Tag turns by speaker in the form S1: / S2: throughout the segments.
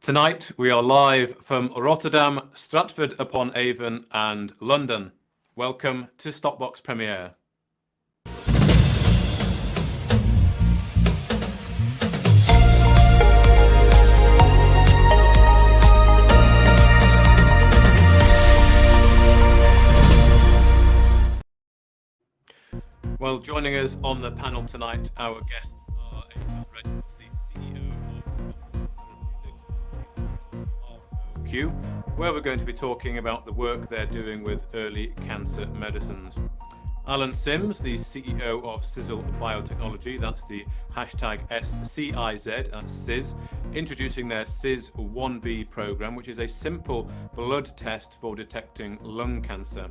S1: Tonight we are live from Rotterdam, Stratford upon Avon and London. Welcome to StockBox Premiere. Well, joining us on the panel tonight, our guests are Reginald, the CEO of ROQ, where we're going to be talking about the work they're doing with early cancer medicines. Alan Sims, the CEO of Cizzle Biotechnology, that's the hashtag SCIZ, that's Ciz, introducing their Ciz1B program, which is a simple blood test for detecting lung cancer.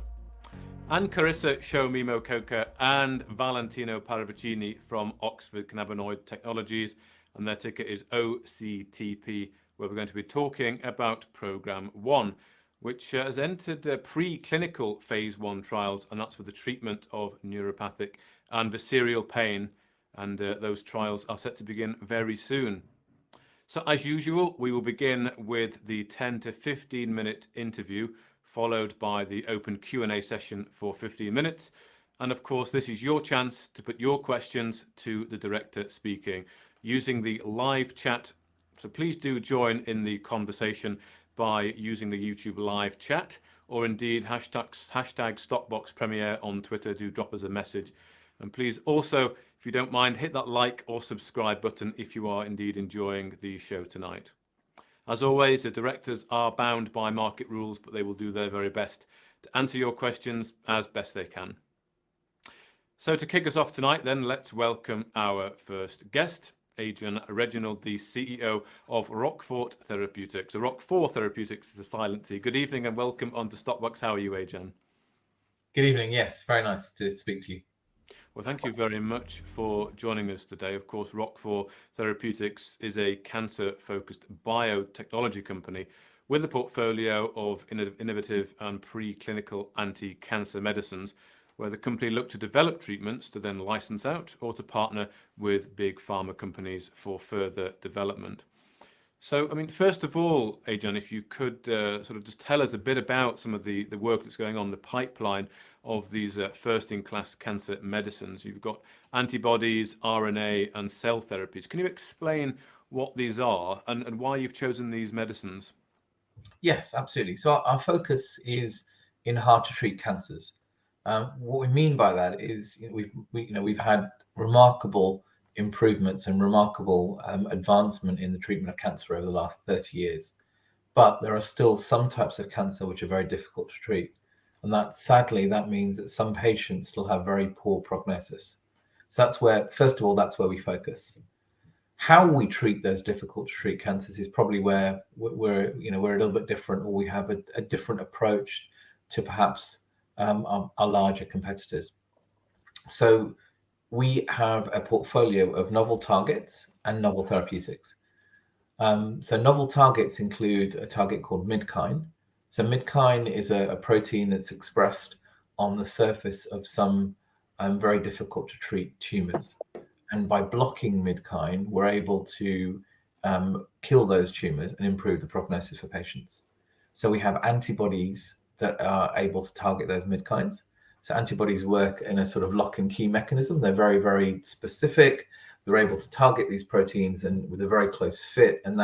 S1: And Carissa Shomi-Mokoka and Valentino Paravicini from Oxford Cannabinoid Technologies, and their ticker is OCTP, where we're going to be talking about Program 1, which has entered preclinical phase 1 trials, and that's for the treatment of neuropathic and visceral pain, and those trials are set to begin very soon. So as usual, we will begin with the 10 to 15 minute interview, followed by the open Q&A session for 15 minutes. And of course, this is your chance to put your questions to the director speaking using the live chat. So please do join in the conversation by using the YouTube live chat, or indeed hashtag StockBox Premiere on Twitter. Do drop us a message. And please also, if you don't mind, hit that like or subscribe button if you are indeed enjoying the show tonight. As always, the directors are bound by market rules, but they will do their very best to answer your questions as best they can. So to kick us off tonight, then, let's welcome our first guest, Adrian Reginald, the CEO of Roquefort Therapeutics. The Roquefort Therapeutics is a silent T. Good evening and welcome onto StockBox. How are you, Adrian?
S2: Good evening. Yes, very nice to speak to you.
S1: Well, thank you very much for joining us today. Of course, Roquefort Therapeutics is a cancer-focused biotechnology company with a portfolio of innovative and preclinical anti-cancer medicines, where the company looked to develop treatments to then license out or to partner with big pharma companies for further development. So, I mean, first of all, Adrian, if you could sort of just tell us a bit about some of the work that's going on, the pipeline of these first-in-class cancer medicines. You've got antibodies, RNA, and cell therapies. Can you explain what these are and why you've chosen these medicines?
S2: Yes, absolutely. So our focus is in hard-to-treat cancers. What we mean by that is we've had remarkable improvements and remarkable advancement in the treatment of cancer over the last 30 years. But there are still some types of cancer which are very difficult to treat. And that, sadly, that means that some patients still have very poor prognosis. So that's where, first of all, that's where we focus. How we treat those difficult to treat cancers is probably where we're a little bit different, or we have a different approach to perhaps our larger competitors. So we have a portfolio of novel targets and novel therapeutics. So novel targets include a target called midkine. So midkine is a protein that's expressed on the surface of some very difficult to treat tumors. And by blocking midkine, we're able to kill those tumors and improve the prognosis for patients. So we have antibodies that are able to target those midkines. So antibodies work in a sort of lock and key mechanism. They're very, very specific. They're able to target these proteins and with a very close fit, and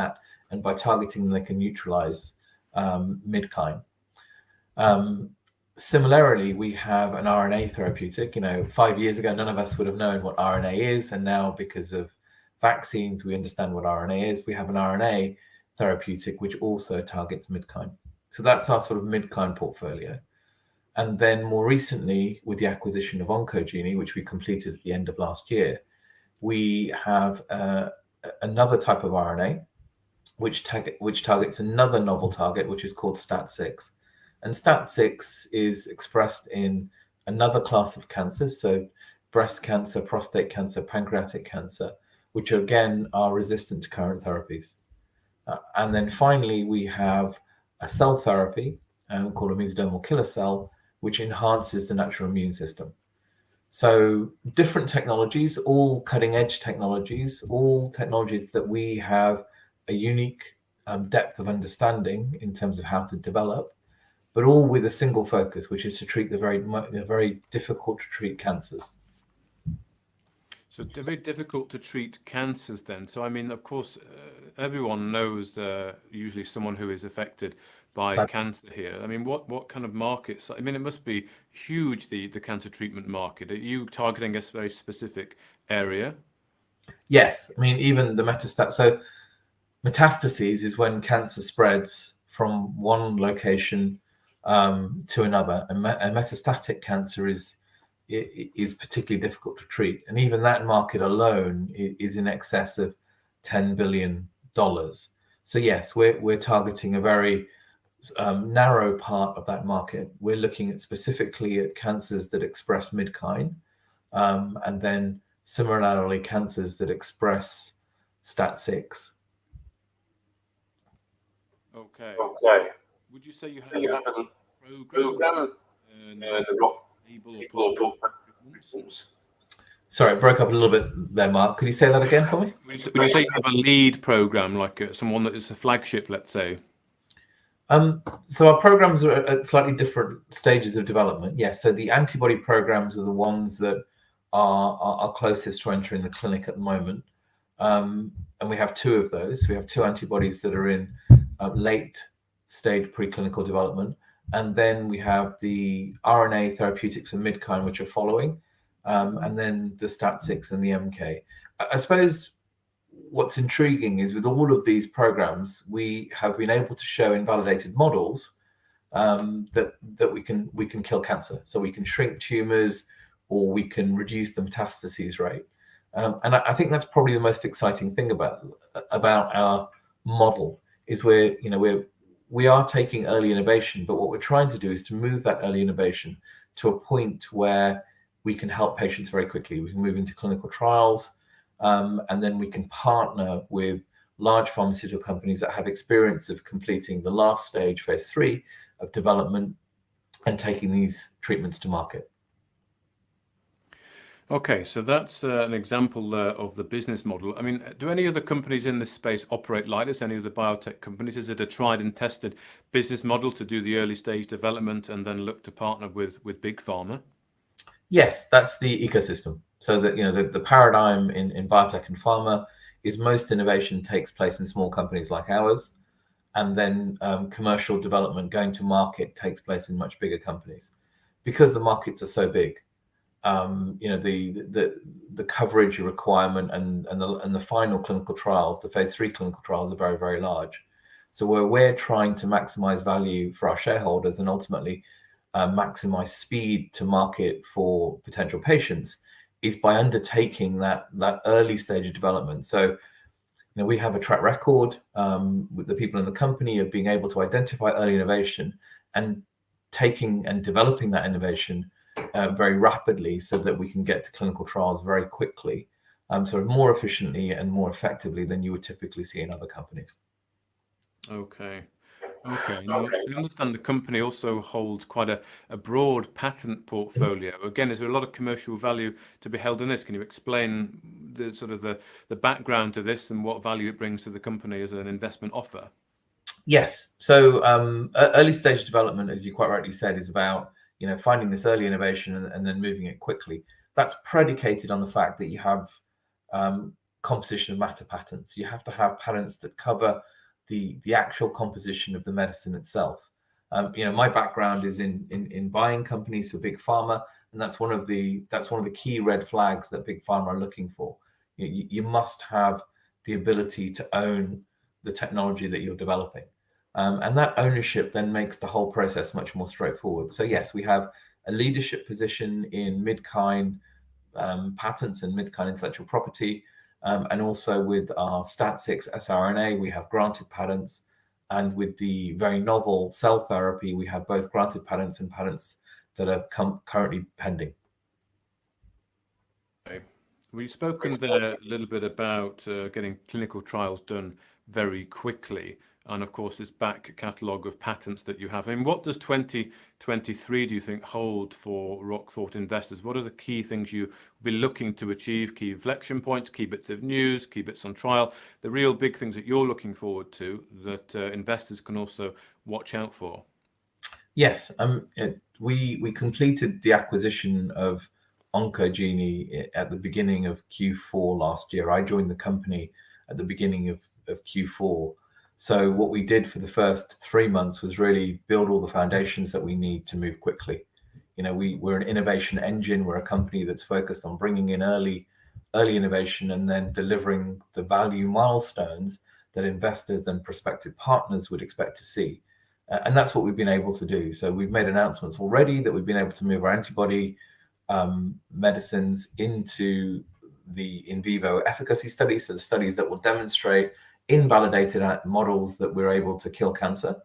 S2: by targeting them, they can neutralize midkine. Similarly, we have an RNA therapeutic. 5 years ago, none of us would have known what RNA is, and now because of vaccines, we understand what RNA is. We have an RNA therapeutic which also targets midkine. So that's our sort of midkine portfolio. And then more recently, with the acquisition of Oncogene, which we completed at the end of last year, we have another type of RNA which targets another novel target, which is called STAT6. And STAT6 is expressed in another class of cancers, so breast cancer, prostate cancer, pancreatic cancer, which again are resistant to current therapies. And then finally, we have a cell therapy called a mesodermal killer cell, which enhances the natural immune system. So different technologies, all cutting edge technologies, all technologies that we have a unique depth of understanding in terms of how to develop, but all with a single focus, which is to treat the very difficult to treat cancers.
S1: So they're very difficult to treat cancers then. So I mean, of course, everyone knows usually someone who is affected by cancer here. I mean, what kind of markets? I mean, it must be huge, the cancer treatment market. Are you targeting a very specific area?
S2: Yes, I mean, even the metastasis. So metastases is when cancer spreads from one location to another, and metastatic cancer is particularly difficult to treat, and even that market alone is in excess of $10 billion. So yes, we're targeting a very narrow part of that market. We're looking at specifically at cancers that express midkine, and then similarly cancers that express STAT6.
S1: Okay.
S3: Okay.
S1: Would you say you have
S3: So you
S1: a
S3: have a
S1: program
S3: program
S1: the
S3: the
S1: label
S3: people
S1: or
S3: Oops.
S2: Sorry, it broke up a little bit there, Mark. Could you say that again for me?
S1: Would you say you have a lead program, like someone that is a flagship, let's say?
S2: So our programs are at slightly different stages of development. Yes, so the antibody programs are the ones that are closest to entering the clinic at the moment. And we have two of those. We have two antibodies that are in late stage preclinical development. And then we have the RNA therapeutics and midkine, which are following. And then the STAT6 and the MK. I suppose what's intriguing is with all of these programs, we have been able to show in validated models that we can kill cancer. So we can shrink tumors, or we can reduce the metastases rate. And I think that's probably the most exciting thing about our model is we are taking early innovation, but what we're trying to do is to move that early innovation to a point where we can help patients very quickly. We can move into clinical trials, and then we can partner with large pharmaceutical companies that have experience of completing the last stage, phase 3 of development, and taking these treatments to market.
S1: Okay, so that's an example of the business model. I mean, do any other companies in this space operate like this? Any of the biotech companies? Is it a tried and tested business model to do the early stage development and then look to partner with big pharma?
S2: Yes, that's the ecosystem. So that the paradigm in biotech and pharma is most innovation takes place in small companies like ours, and then commercial development going to market takes place in much bigger companies, because the markets are so big. The coverage requirement and the final clinical trials, the phase 3 clinical trials, are very, very large. So where we're trying to maximize value for our shareholders and ultimately maximize speed to market for potential patients is by undertaking that early stage of development. So we have a track record with the people in the company of being able to identify early innovation and taking and developing that innovation very rapidly so that we can get to clinical trials very quickly, so more efficiently and more effectively than you would typically see in other companies.
S1: Okay. Now, I understand the company also holds quite a broad patent portfolio. Again, is there a lot of commercial value to be held in this? Can you explain the sort of the background to this and what value it brings to the company as an investment offer?
S2: Yes. So early stage development, as you quite rightly said, is about finding this early innovation and then moving it quickly. That's predicated on the fact that you have composition of matter patents. You have to have patents that cover the actual composition of the medicine itself. My background is in buying companies for big pharma, and that's one of the key red flags that big pharma are looking for. You must have the ability to own the technology that you're developing. And that ownership then makes the whole process much more straightforward. So yes, we have a leadership position in midkine patents and midkine intellectual property, and also with our STAT6 siRNA, we have granted patents, and with the very novel cell therapy, we have both granted patents and patents that are currently pending.
S1: Okay. We've spoken there a little bit about getting clinical trials done very quickly. and of course this back catalogue of patents that you have. I mean, what does 2023 do you think hold for Roquefort investors? What are the key things you will be looking to achieve, key inflection points, key bits of news, key bits on trial, the real big things that you're looking forward to that investors can also watch out for?
S2: Yes, we completed the acquisition of Oncogene at the beginning of Q4 last year. I joined the company at the beginning of Q4. So what we did for the first 3 months was really build all the foundations that we need to move quickly. We're an innovation engine. We're a company that's focused on bringing in early innovation and then delivering the value milestones that investors and prospective partners would expect to see. And that's what we've been able to do. So we've made announcements already that we've been able to move our antibody medicines into the in vivo efficacy studies, so the studies that will demonstrate in validated models that we're able to kill cancer.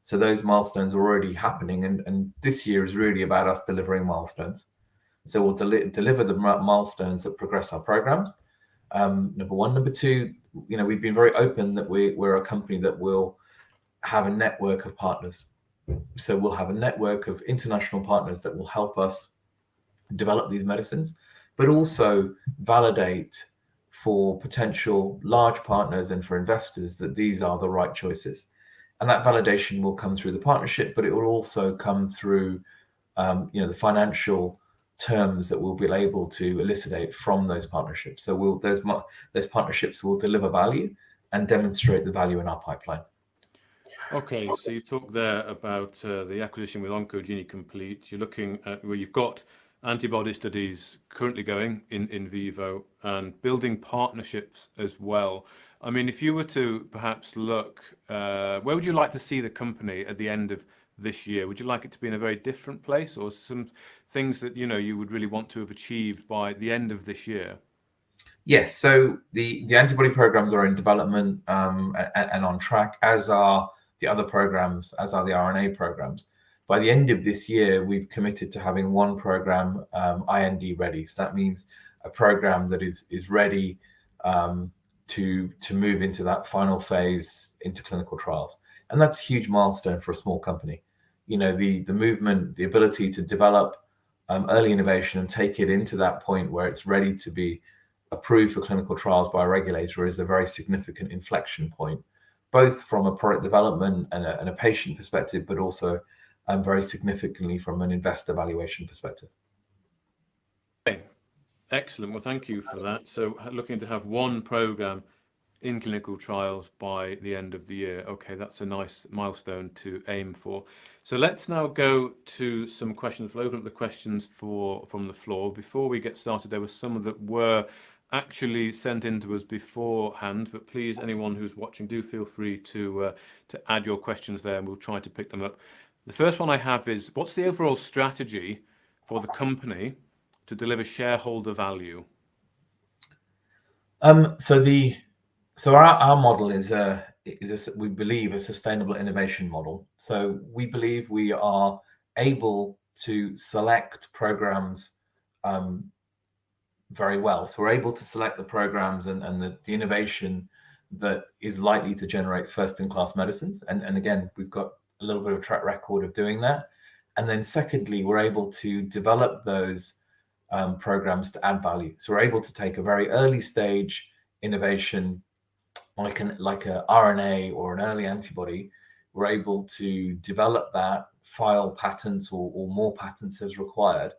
S2: So those milestones are already happening, and this year is really about us delivering milestones. So we'll deliver the milestones that progress our programs. Number one. Number two, we've been very open that we're a company that will have a network of partners. So we'll have a network of international partners that will help us develop these medicines, but also validate for potential large partners and for investors that these are the right choices. And that validation will come through the partnership, but it will also come through the financial terms that we'll be able to elucidate from those partnerships. So those partnerships will deliver value and demonstrate the value in our pipeline.
S1: Okay, so you talked there about the acquisition with Oncogene complete. You're looking at where you've got antibody studies currently going in vivo and building partnerships as well. I mean, if you were to perhaps look, where would you like to see the company at the end of this year? Would you like it to be in a very different place, or some things that you would really want to have achieved by the end of this year?
S2: Yes, so the antibody programs are in development and on track, as are the other programs, as are the RNA programs. By the end of this year, we've committed to having one program IND ready. So that means a program that is ready to move into that final phase into clinical trials. And that's a huge milestone for a small company. The movement, the ability to develop early innovation and take it into that point where it's ready to be approved for clinical trials by a regulator is a very significant inflection point, both from a product development and a patient perspective, but also very significantly from an investor valuation perspective.
S1: Okay, excellent. Well, thank you for that. So looking to have one program in clinical trials by the end of the year. Okay, that's a nice milestone to aim for. So let's now go to some questions. We'll open up the questions from the floor. Before we get started, there were some that were actually sent in to us beforehand, but please, anyone who's watching, do feel free to add your questions there and we'll try to pick them up. The first one I have is, what's the overall strategy for the company to deliver shareholder value?
S2: So our model is we believe a sustainable innovation model. So we believe we are able to select programs very well. So we're able to select the programs and the innovation that is likely to generate first-in-class medicines. And again, we've got a little bit of track record of doing that. And then secondly, we're able to develop those programs to add value. So we're able to take a very early stage innovation, like a RNA or an early antibody. We're able to develop that, file patents or more patents as required,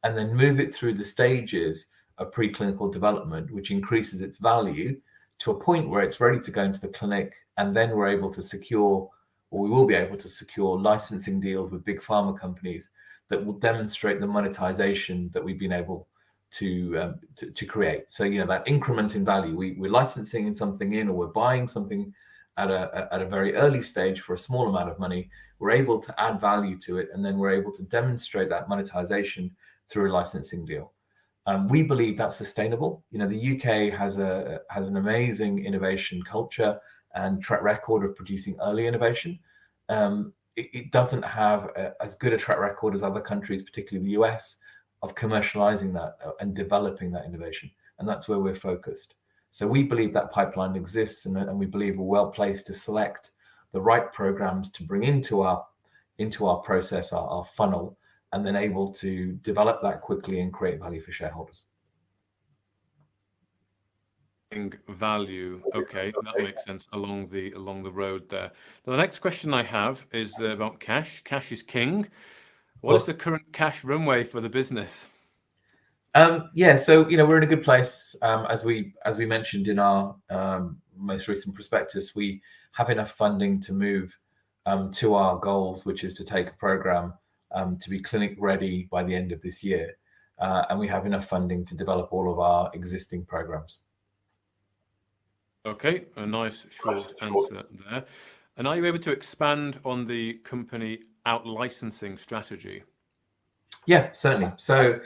S2: and then move it through the stages of preclinical development, which increases its value to a point where it's ready to go into the clinic. And then we're able to secure, or we will be able to secure, licensing deals with big pharma companies that will demonstrate the monetization that we've been able to create. So that increment in value, we're licensing something in, or we're buying something at a very early stage for a small amount of money. We're able to add value to it, and then we're able to demonstrate that monetization through a licensing deal. We believe that's sustainable. The UK has an amazing innovation culture and track record of producing early innovation. It doesn't have as good a track record as other countries, particularly the US, of commercializing that and developing that innovation. And that's where we're focused. So we believe that pipeline exists, and we believe we're well placed to select the right programs to bring into our process, our funnel, and then able to develop that quickly and create value for shareholders.
S1: Value. Okay, that makes sense along the road there. Now, the next question I have is about cash. Cash is king. What is the current cash runway for the business?
S2: Yeah, so we're in a good place. As we mentioned in our most recent prospectus, we have enough funding to move to our goals, which is to take a program to be clinic ready by the end of this year, and we have enough funding to develop all of our existing programs.
S1: Okay, a nice short answer there. And are you able to expand on the company out licensing strategy?
S2: Yeah, certainly. So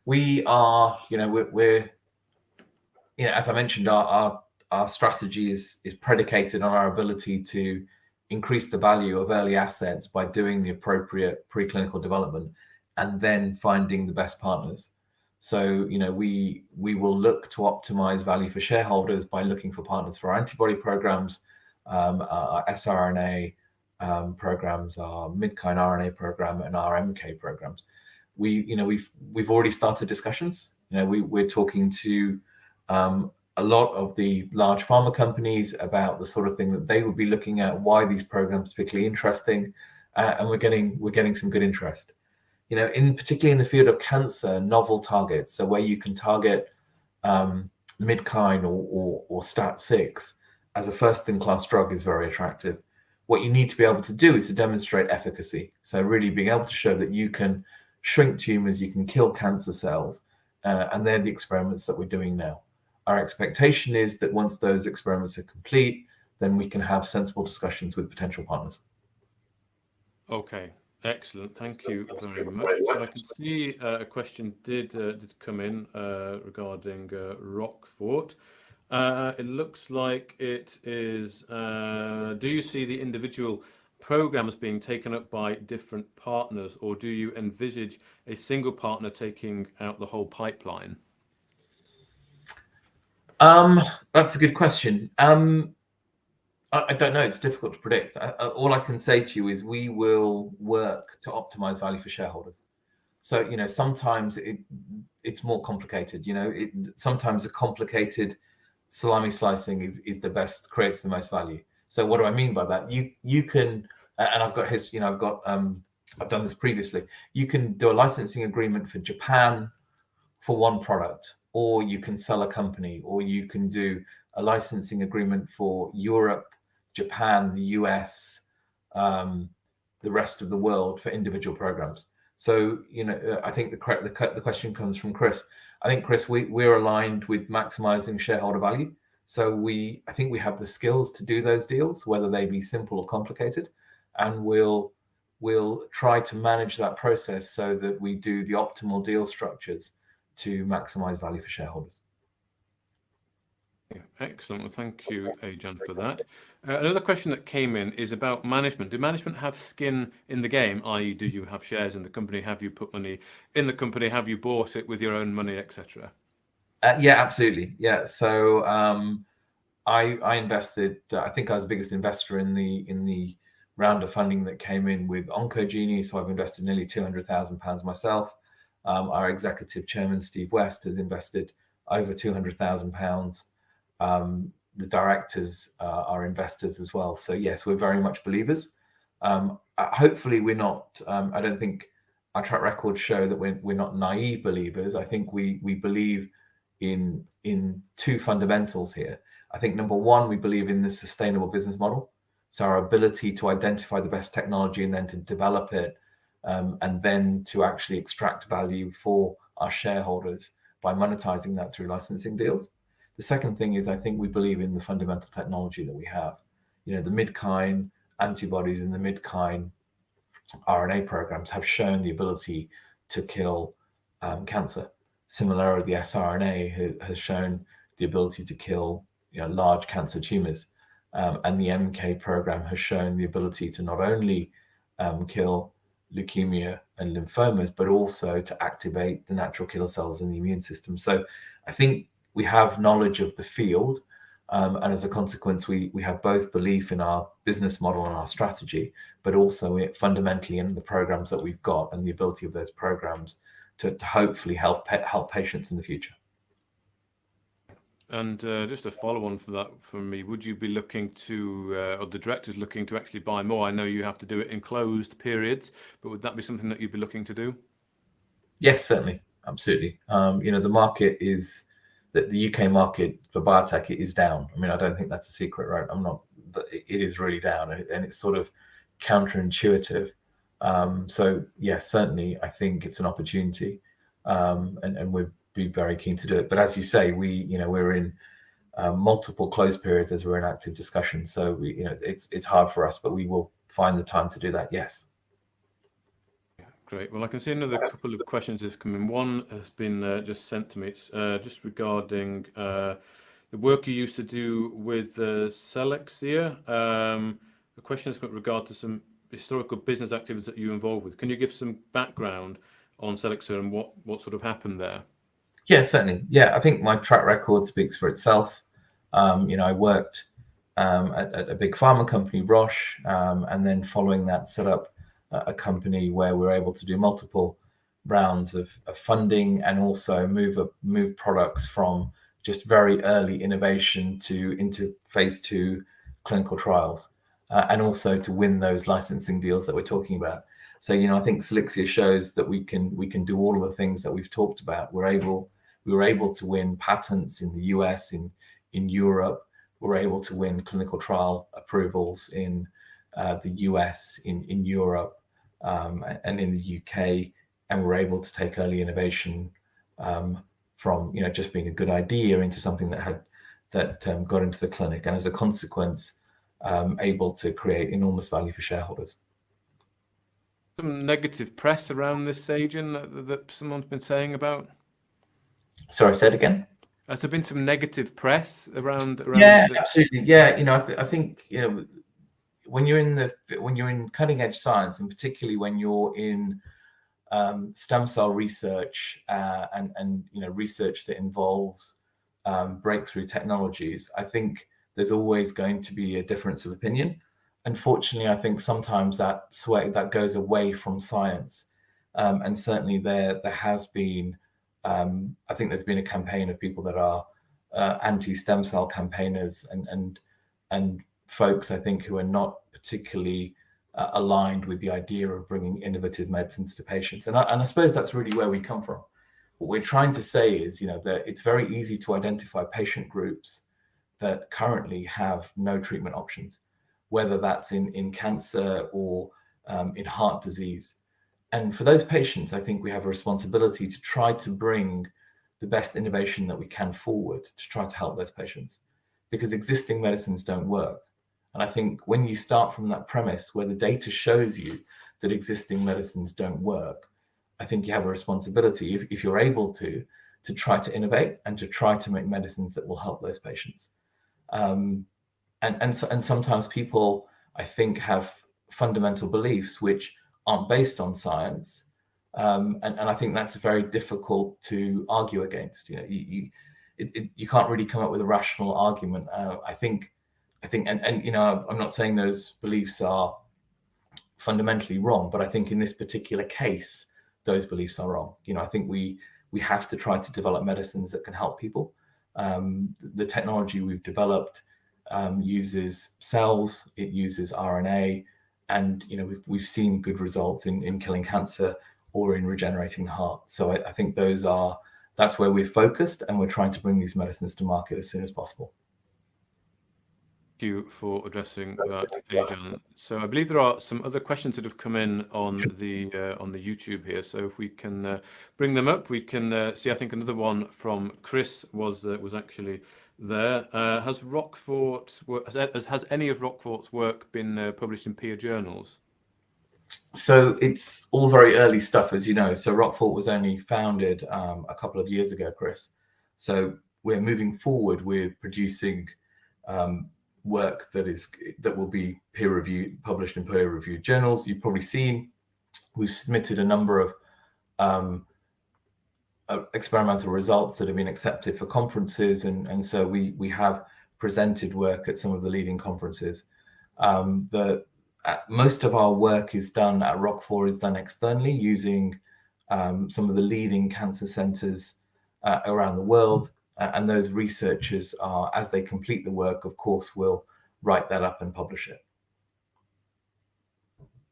S2: we are, we're as I mentioned, our strategy is predicated on our ability to increase the value of early assets by doing the appropriate preclinical development and then finding the best partners. So, we will look to optimize value for shareholders by looking for partners for our antibody programs, our siRNA programs, our mid-kind RNA program, and our MK programs. We've already started discussions. We're talking to a lot of the large pharma companies about the sort of thing that they would be looking at, why these programs are particularly interesting, and we're getting some good interest. Particularly in the field of cancer, novel targets, so where you can target mid-kind or STAT6 as a first-in-class drug is very attractive. What you need to be able to do is to demonstrate efficacy. So really being able to show that you can shrink tumors, you can kill cancer cells, and they're the experiments that we're doing now. Our expectation is that once those experiments are complete, then we can have sensible discussions with potential partners.
S1: Okay, excellent. Thank you very much. So I can see a question did come in regarding Roquefort. It looks like it is, do you see the individual programs being taken up by different partners, or do you envisage a single partner taking out the whole pipeline?
S2: That's a good question. I don't know. It's difficult to predict. All I can say to you is we will work to optimize value for shareholders. So, sometimes it's more complicated. Sometimes a complicated salami slicing is the best, creates the most value. So what do I mean by that? You can, and I've got history, I've done this previously. You can do a licensing agreement for Japan for one product, or you can sell a company, or you can do a licensing agreement for Europe, Japan, the US, the rest of the world for individual programs. So, I think the question comes from Chris. I think, Chris, we're aligned with maximizing shareholder value. So I think we have the skills to do those deals, whether they be simple or complicated, and we'll try to manage that process so that we do the optimal deal structures to maximize value for shareholders.
S1: Excellent. Well, thank you, Ajan, for that. Another question that came in is about management. Do management have skin in the game? I.e., do you have shares in the company? Have you put money in the company? Have you bought it with your own money, etc.?
S2: Yeah, absolutely. Yeah. So I invested. I think I was the biggest investor in the round of funding that came in with Oncogenie. So I've invested nearly £200,000 myself. Our executive chairman, Steve West, has invested over £200,000. The directors are investors as well. So yes, we're very much believers. Hopefully we're not, I don't think our track records show that we're not naive believers. I think we believe in two fundamentals here. I think number one, we believe in this sustainable business model. So our ability to identify the best technology and then to develop it, and then to actually extract value for our shareholders by monetizing that through licensing deals. The second thing is I think we believe in the fundamental technology that we have. The mid-kind antibodies and the mid-kind RNA programs have shown the ability to kill cancer. Similarly, the siRNA has shown the ability to kill large cancer tumors. And the MK program has shown the ability to not only kill leukemia and lymphomas, but also to activate the natural killer cells in the immune system. So I think we have knowledge of the field. And as a consequence, we have both belief in our business model and our strategy, but also fundamentally in the programs that we've got and the ability of those programs to hopefully help patients in the future.
S1: And just a follow-on for that from me, would you be looking to, or the directors looking to actually buy more? I know you have to do it in closed periods, but would that be something that you'd be looking to do?
S2: Yes, certainly, absolutely. The market is the UK market for biotech is down. I mean, I don't think that's a secret, right? It is really down, and it's sort of counterintuitive. So yes, certainly, I think it's an opportunity, and we'd be very keen to do it. But as you say, we're in multiple closed periods as we're in active discussion. So it's hard for us, but we will find the time to do that. Yes.
S1: Great. Well, I can see another couple of questions have come in. One has been just sent to me. It's just regarding the work you used to do with Celexia. The question has got regard to some historical business activities that you involved with. Can you give some background on Celexia and what sort of happened there?
S2: Yeah, certainly. Yeah, I think my track record speaks for itself. I worked at a big pharma company, Roche, and then following that set up a company where we're able to do multiple rounds of funding and also move products from just very early innovation into phase 2 clinical trials, and also to win those licensing deals that we're talking about. So I think Celexia shows that we can do all of the things that we've talked about. We were able to win patents in the US, in Europe. We were able to win clinical trial approvals in the US, in Europe, and in the UK, and we're able to take early innovation from just being a good idea into something that got into the clinic, and as a consequence, able to create enormous value for shareholders.
S1: Some negative press around this agent that someone's been saying about.
S2: Sorry, say it again.
S1: Has there been some negative press around?
S2: Yeah, absolutely. Yeah, I think when you're in cutting edge science, and particularly when you're in stem cell research and research that involves breakthrough technologies, I think there's always going to be a difference of opinion. Unfortunately, I think sometimes that goes away from science, and certainly there has been. I think there's been a campaign of people that are anti-stem cell campaigners and folks, I think, who are not particularly aligned with the idea of bringing innovative medicines to patients. And I suppose that's really where we come from. What we're trying to say is, that it's very easy to identify patient groups that currently have no treatment options, whether that's in cancer or in heart disease. And for those patients, I think we have a responsibility to try to bring the best innovation that we can forward to try to help those patients, because existing medicines don't work. And I think when you start from that premise where the data shows you that existing medicines don't work, I think you have a responsibility, if you're able to try to innovate and to try to make medicines that will help those patients. And sometimes people, I think, have fundamental beliefs which aren't based on science, and I think that's very difficult to argue against. You can't really come up with a rational argument. I think, and I'm not saying those beliefs are fundamentally wrong, but I think in this particular case, those beliefs are wrong. I think we have to try to develop medicines that can help people. The technology we've developed uses cells, it uses RNA. And we've seen good results in killing cancer or in regenerating the heart. So I think that's where we're focused, and we're trying to bring these medicines to market as soon as possible.
S1: Thank you for addressing that, Ajan. So I believe there are some other questions that have come in on the YouTube here. So if we can bring them up, we can see. I think another one from Chris was actually there. Has any of Roquefort's work been published in peer journals?
S2: So it's all very early stuff, as you know. So Roquefort was only founded a couple of years ago, Chris. So we're moving forward with producing work that will be peer reviewed, published in peer reviewed journals. You've probably seen we've submitted a number of experimental results that have been accepted for conferences, and so we have presented work at some of the leading conferences. Most of our work is done at Roquefort, is done externally using some of the leading cancer centers around the world. And those researchers are, as they complete the work, of course, will write that up and publish it.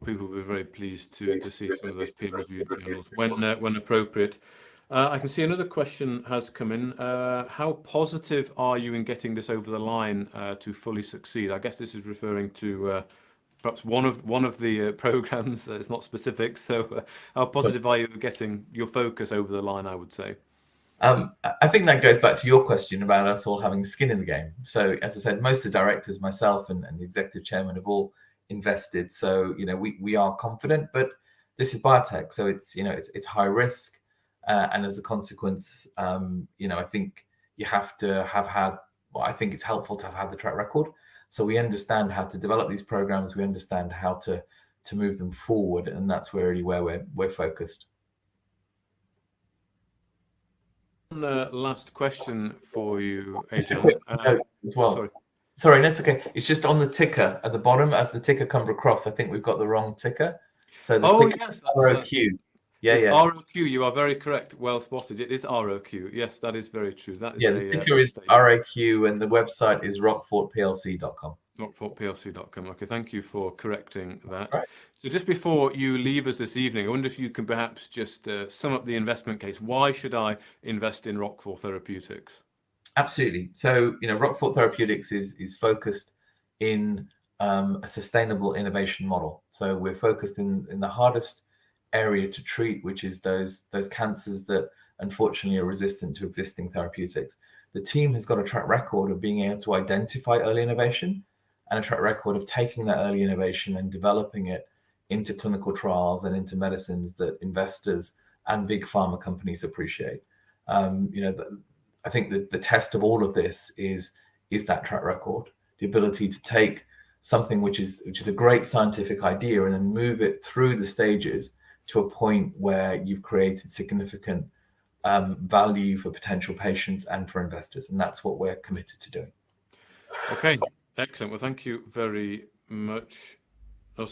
S1: People will be very pleased to see some of those peer-reviewed journals when appropriate. I can see another question has come in. How positive are you in getting this over the line to fully succeed? I guess this is referring to perhaps one of the programs. It's not specific. So how positive are you getting your focus over the line, I would say?
S2: I think that goes back to your question about us all having skin in the game. So as I said, most of the directors, myself and the executive chairman, have all invested. So, we are confident, but this is biotech. So it's high risk. And as a consequence, I think you have to have had, I think it's helpful to have had the track record. So we understand how to develop these programs. We understand how to move them forward. And that's really where we're focused.
S1: Last question for you, Adrian.
S2: As well. Sorry, that's okay. It's just on the ticker at the bottom. As the ticker comes across, I think we've got the wrong ticker. So the ticker
S1: yes,
S2: is ROQ.
S1: It's ROQ. You are very correct. Well spotted. It is ROQ. Yes, that is very true. That is
S2: the ticker is ROQ, and the website is roquefortplc.com.
S1: roquefortplc.com. Okay, thank you for correcting that.
S2: Right.
S1: So just before you leave us this evening, I wonder if you can perhaps just sum up the investment case. Why should I invest in Roquefort Therapeutics?
S2: Absolutely. So, Roquefort Therapeutics is focused in a sustainable innovation model. So we're focused in the hardest area to treat, which is those cancers that unfortunately are resistant to existing therapeutics. The team has got a track record of being able to identify early innovation and a track record of taking that early innovation and developing it into clinical trials and into medicines that investors and big pharma companies appreciate. I think that the test of all of this is that track record, the ability to take something which is a great scientific idea and then move it through the stages to a point where you've created significant value for potential patients and for investors. And that's what we're committed to doing.
S1: Okay, excellent. Well, thank you very much. Oh,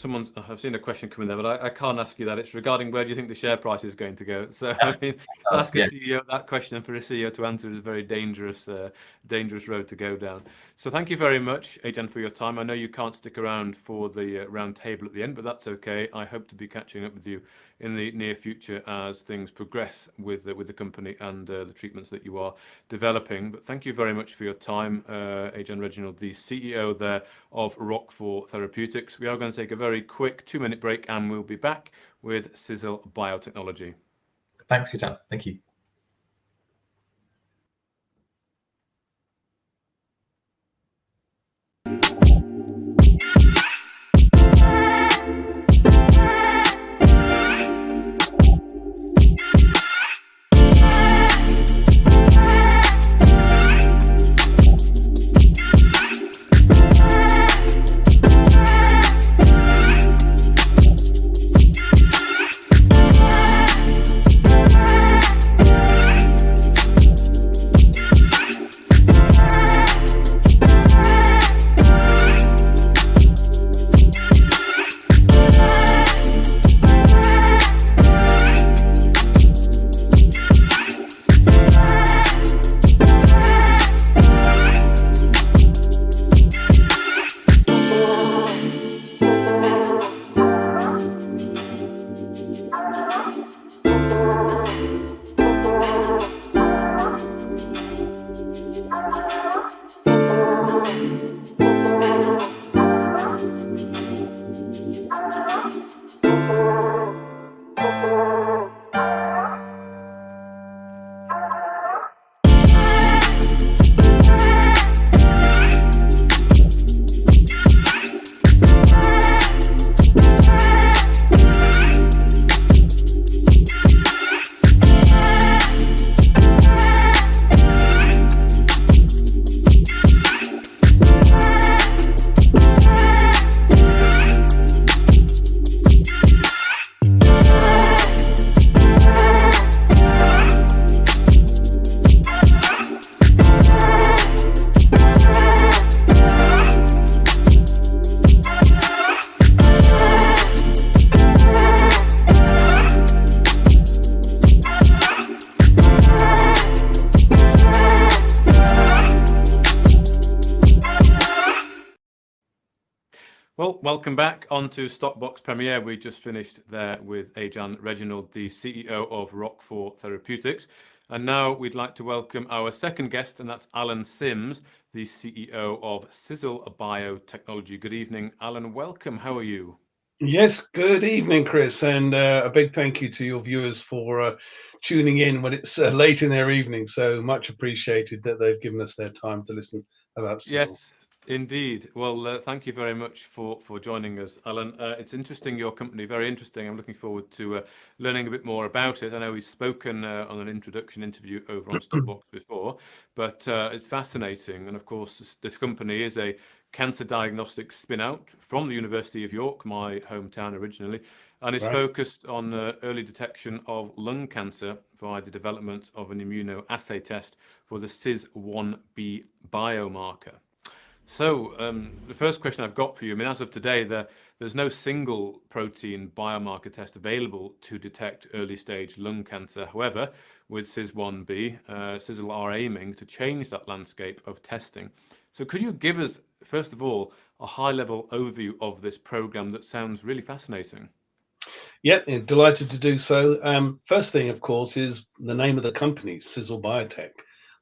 S1: I've seen a question come in there, but I can't ask you that. It's regarding where do you think the share price is going to go? So, I mean, to ask a CEO that question and for a CEO to answer is a very dangerous road to go down. So thank you very much, Adrian, for your time. I know you can't stick around for the round table at the end, but that's okay. I hope to be catching up with you in the near future as things progress with the company and the treatments that you are developing. But thank you very much for your time, Adrian Reginald, the CEO there of Roquefort Therapeutics. We are going to take a very quick 2-minute break and we'll be back with Cizzle Biotechnology.
S2: Thanks for your time. Thank you.
S1: Well, welcome back onto StockBox Premiere. We just finished there with Ajan Reginald, the CEO of Roquefort Therapeutics. And now we'd like to welcome our second guest, and that's Alan Sims, the CEO of Cizzle Biotechnology. Good evening, Alan. Welcome. How are you?
S3: Yes, good evening, Chris, and a big thank you to your viewers for tuning in when it's late in their evening. So much appreciated that they've given us their time to listen about Sizzle.
S1: Yes, indeed. Well, thank you very much for joining us, Alan. It's interesting, your company, very interesting. I'm looking forward to learning a bit more about it. I know we've spoken on an introduction interview over on StockBox before, but it's fascinating. And of course, this company is a cancer diagnostic spin-out from the University of York, my hometown originally, and is
S3: Right.
S1: focused on early detection of lung cancer via the development of an immunoassay test for the CIS1B biomarker. So the first question I've got for you, I mean, as of today, there's no single protein biomarker test available to detect early stage lung cancer. However, with CIS1B, Cizzle are aiming to change that landscape of testing. So could you give us, first of all, a high-level overview of this program that sounds really fascinating?
S3: Yeah, delighted to do so. First thing, of course, is the name of the company, Cizzle Biotech.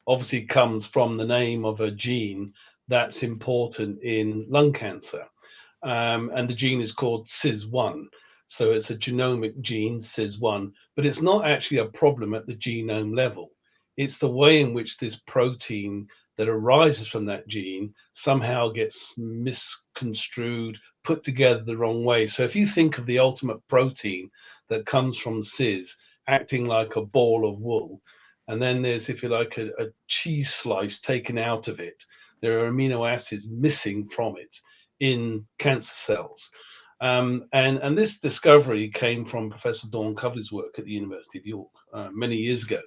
S3: Obviously, comes from the name of a gene that's important in lung cancer. And the gene is called CIS1. So it's a genomic gene, CIS1, but it's not actually a problem at the genome level. It's the way in which this protein that arises from that gene somehow gets misconstrued, put together the wrong way. So if you think of the ultimate protein that comes from CIS acting like a ball of wool, and then there's, if you like, a cheese slice taken out of it, there are amino acids missing from it in cancer cells. And this discovery came from Professor Dawn Coverley's work at the University of York many years ago.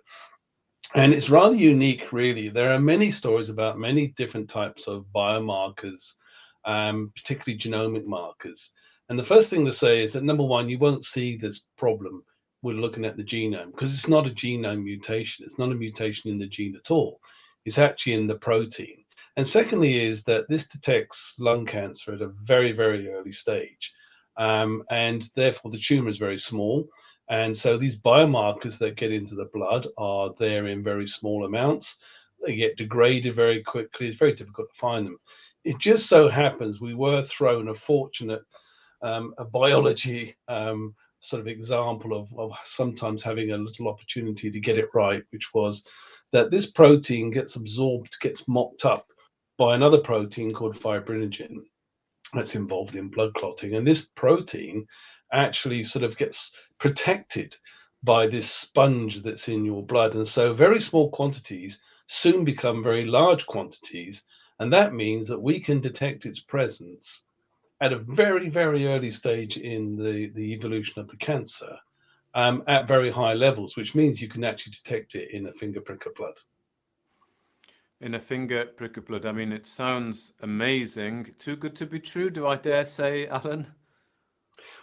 S3: And it's rather unique, really. There are many stories about many different types of biomarkers, particularly genomic markers. And the first thing to say is that number one, you won't see this problem with looking at the genome because it's not a genome mutation. It's not a mutation in the gene at all. It's actually in the protein. And secondly, is that this detects lung cancer at a very, very early stage. And therefore, the tumor is very small. And so these biomarkers that get into the blood are there in very small amounts. They get degraded very quickly. It's very difficult to find them. It just so happens we were thrown a fortunate a biology sort of example of sometimes having a little opportunity to get it right, which was that this protein gets absorbed, gets mopped up by another protein called fibrinogen that's involved in blood clotting. And this protein actually sort of gets protected by this sponge that's in your blood. And so very small quantities soon become very large quantities. And that means that we can detect its presence at a very, very early stage in the evolution of the cancer at very high levels, which means you can actually detect it in a finger prick of blood.
S1: In a finger prick of blood. I mean, it sounds amazing. Too good to be true, do I dare say, Alan?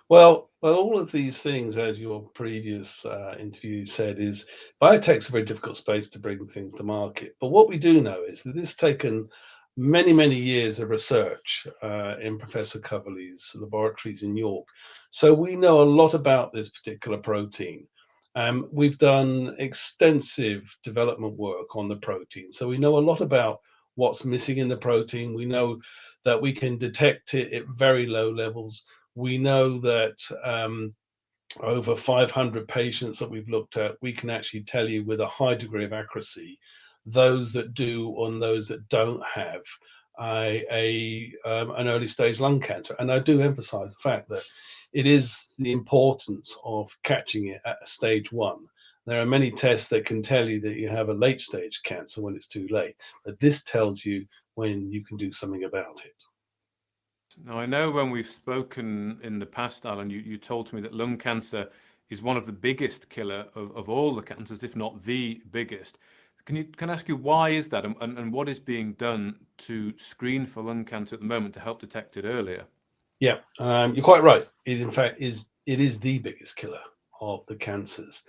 S3: Well, all of these things, as your previous interview said, is biotech's a very difficult space to bring things to market. But what we do know is that this has taken many, many years of research in Professor Coverley's laboratories in York. So we know a lot about this particular protein. We've done extensive development work on the protein. So we know a lot about what's missing in the protein. We know that we can detect it at very low levels. We know that over 500 patients that we've looked at, we can actually tell you with a high degree of accuracy those that do and those that don't have an early stage lung cancer. And I do emphasize the fact that it is the importance of catching it at stage one. There are many tests that can tell you that you have a late stage cancer when it's too late, but this tells you when you can do something about it.
S1: Now, I know when we've spoken in the past, Alan, you told me that lung cancer is one of the biggest killer of all the cancers, if not the biggest. Can I ask you why is that, and what is being done to screen for lung cancer at the moment to help detect it earlier?
S3: Yeah, you're quite right. It in fact is the biggest killer of the cancers.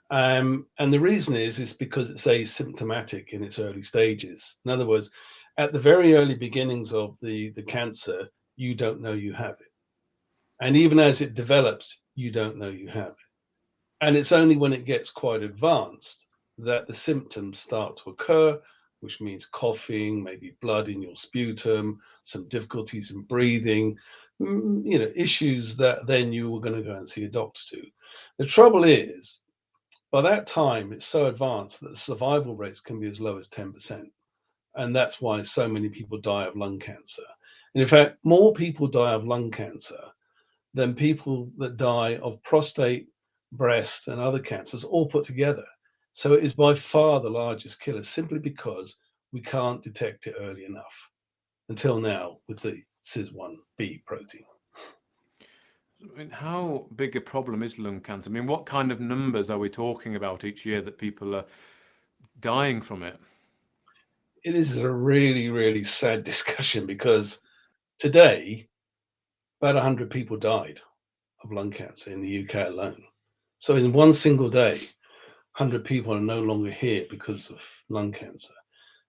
S3: And the reason is because it's asymptomatic in its early stages. In other words, at the very early beginnings of the cancer, you don't know you have it. And even as it develops, you don't know you have it. And it's only when it gets quite advanced that the symptoms start to occur, which means coughing, maybe blood in your sputum, some difficulties in breathing, issues that then you were going to go and see a doctor to. The trouble is, by that time, it's so advanced that the survival rates can be as low as 10%. And that's why so many people die of lung cancer. And in fact, more people die of lung cancer than people that die of prostate, breast, and other cancers all put together. So it is by far the largest killer, simply because we can't detect it early enough until now with the CIS1B protein.
S1: I mean, how big a problem is lung cancer? I mean, what kind of numbers are we talking about each year that people are dying from it?
S3: It is a really, really sad discussion, because today, about 100 people died of lung cancer in the UK alone. So in one single day, 100 people are no longer here because of lung cancer.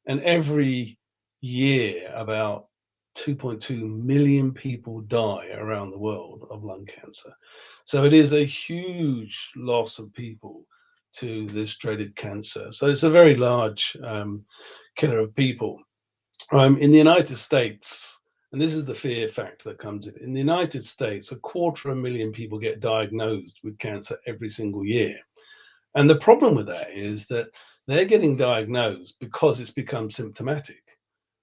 S3: And every year, about 2.2 million people die around the world of lung cancer. So it is a huge loss of people to this dreaded cancer. So it's a very large killer of people. In the United States, and this is the fear factor that comes in the United States, 250,000 people get diagnosed with cancer every single year. And the problem with that is that they're getting diagnosed because it's become symptomatic.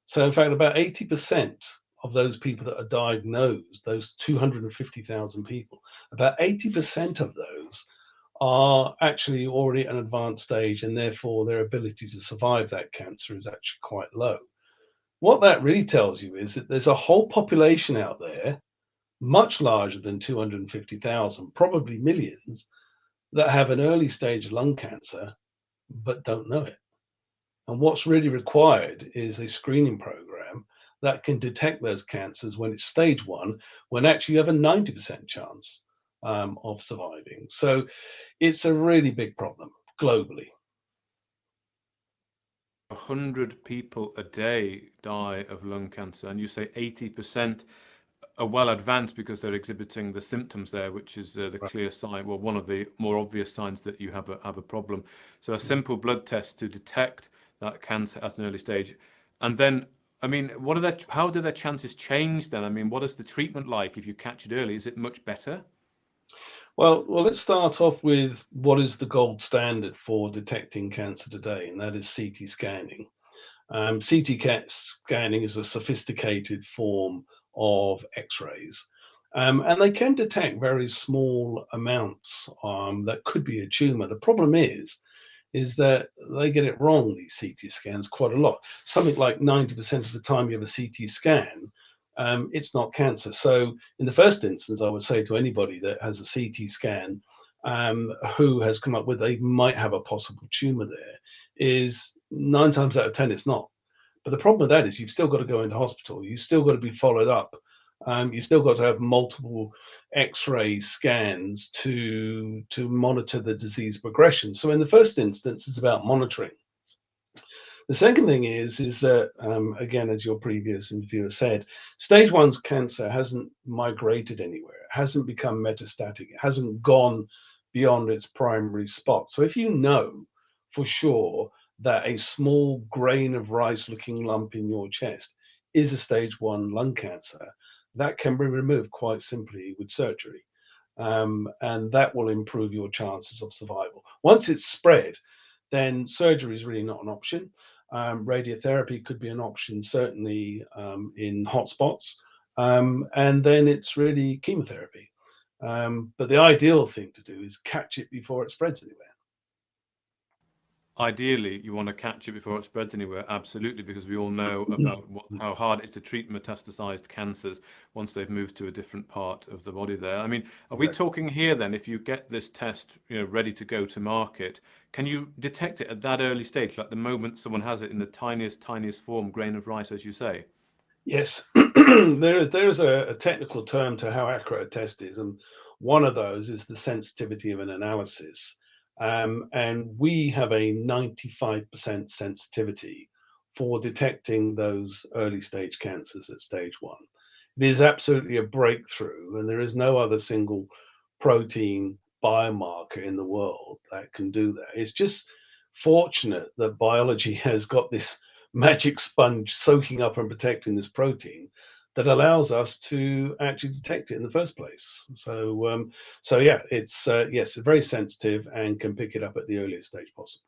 S3: So, in fact, about 80% of those people that are diagnosed, those 250,000 people, about 80% of those are actually already at an advanced stage, and therefore their ability to survive that cancer is actually quite low. What that really tells you is that there's a whole population out there, much larger than 250,000, probably millions, that have an early stage of lung cancer but don't know it. And what's really required is a screening program that can detect those cancers when it's stage 1, when actually you have a 90% chance of surviving. So it's a really big problem globally.
S1: 100 people a day die of lung cancer, and you say 80% are well advanced because they're exhibiting the symptoms there, which is the
S3: Right.
S1: clear sign, well, one of the more obvious signs that you have a problem. So a simple blood test to detect that cancer at an early stage. And then, I mean, how do their chances change then? I mean, what is the treatment like if you catch it early? Is it much better?
S3: Well, let's start off with what is the gold standard for detecting cancer today, and that is CT scanning. CT scanning is a sophisticated form of X-rays, and they can detect very small amounts that could be a tumor. The problem is that they get it wrong, these CT scans, quite a lot. Something like 90% of the time you have a CT scan, it's not cancer. So in the first instance, I would say to anybody that has a CT scan who has come up with they might have a possible tumor there, is 9 times out of 10 it's not. But the problem with that is you've still got to go into hospital. You've still got to be followed up. You've still got to have multiple X-ray scans to monitor the disease progression. So in the first instance, it's about monitoring. The second thing is that again, as your previous interviewer said, stage 1's cancer hasn't migrated anywhere. It hasn't become metastatic. It hasn't gone beyond its primary spot. So if you know for sure that a small grain of rice-looking lump in your chest is a stage 1 lung cancer, that can be removed quite simply with surgery. And that will improve your chances of survival. Once it's spread, then surgery is really not an option. Radiotherapy could be an option, certainly in hotspots. And then it's really chemotherapy. But the ideal thing to do is catch it before it spreads anywhere.
S1: Ideally, you want to catch it before it spreads anywhere, absolutely, because we all know about how hard it is to treat metastasized cancers once they've moved to a different part of the body there. I mean, are we talking here then, if you get this test, ready to go to market, can you detect it at that early stage, like the moment someone has it in the tiniest form, grain of rice, as you say?
S3: Yes, there is a technical term to how accurate a test is, and one of those is the sensitivity of an analysis. And we have a 95% sensitivity for detecting those early stage cancers at stage 1. It is absolutely a breakthrough, and there is no other single protein biomarker in the world that can do that. It's just fortunate that biology has got this magic sponge soaking up and protecting this protein that allows us to actually detect it in the first place. So yeah, it's yes, very sensitive and can pick it up at the earliest stage possible.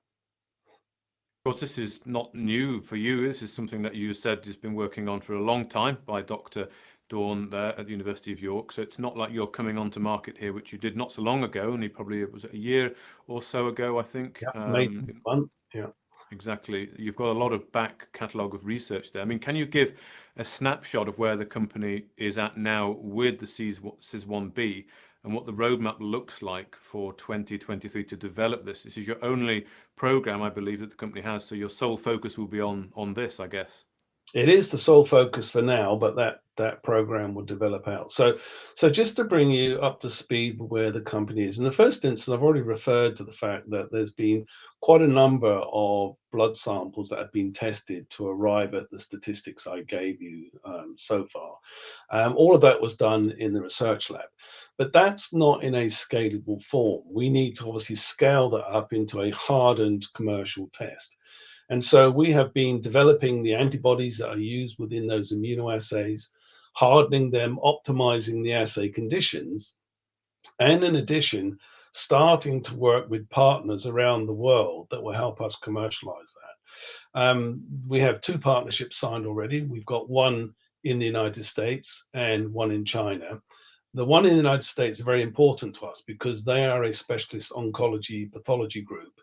S1: Of course, this is not new for you. This is something that you said has been working on for a long time by Dr. Dawn there at the University of York. So it's not like you're coming onto market here, which you did not so long ago, only probably it was a year or so ago, I think.
S3: Yeah, May month. Yeah.
S1: Exactly. You've got a lot of back catalogue of research there. I mean, can you give a snapshot of where the company is at now with the CIS1B and what the roadmap looks like for 2023 to develop this? This is your only program, I believe, that the company has. So your sole focus will be on this, I guess.
S3: It is the sole focus for now, but that program will develop out. So just to bring you up to speed with where the company is. In the first instance, I've already referred to the fact that there's been quite a number of blood samples that have been tested to arrive at the statistics I gave you so far. All of that was done in the research lab, but that's not in a scalable form. We need to obviously scale that up into a hardened commercial test. And so we have been developing the antibodies that are used within those immunoassays, hardening them, optimizing the assay conditions, and in addition, starting to work with partners around the world that will help us commercialize that. We have 2 partnerships signed already. We've got one in the United States and one in China. The one in the United States is very important to us because they are a specialist oncology pathology group.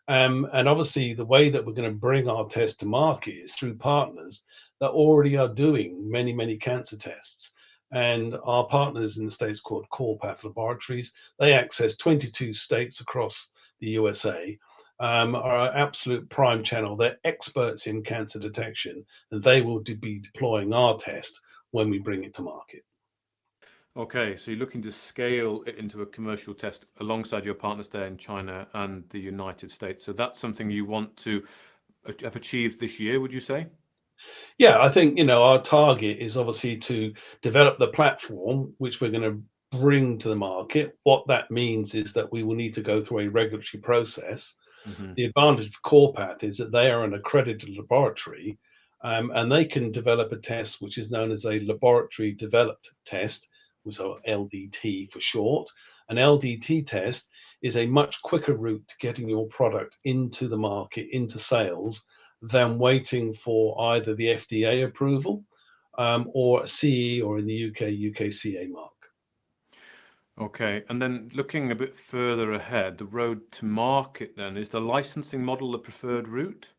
S3: And obviously, the way that we're going to bring our test to market is through partners that already are doing many, many cancer tests. And our partners in the States called Core Path Laboratories, they access 22 states across the USA, are our absolute prime channel. They're experts in cancer detection, and they will be deploying our test when we bring it to market.
S1: Okay, so you're looking to scale it into a commercial test alongside your partners there in China and the United States. So that's something you want to have achieved this year, would you say?
S3: Yeah, I think, our target is obviously to develop the platform which we're going to bring to the market. What that means is that we will need to go through a regulatory process.
S1: Mm-hmm.
S3: The advantage of CorePath is that they are an accredited laboratory, and they can develop a test which is known as a laboratory developed test, so LDT for short. An LDT test is a much quicker route to getting your product into the market, into sales, than waiting for either the FDA approval or CE, or in the UK, UKCA mark.
S1: Okay, and then looking a bit further ahead, the road to market then, is the licensing model the preferred route?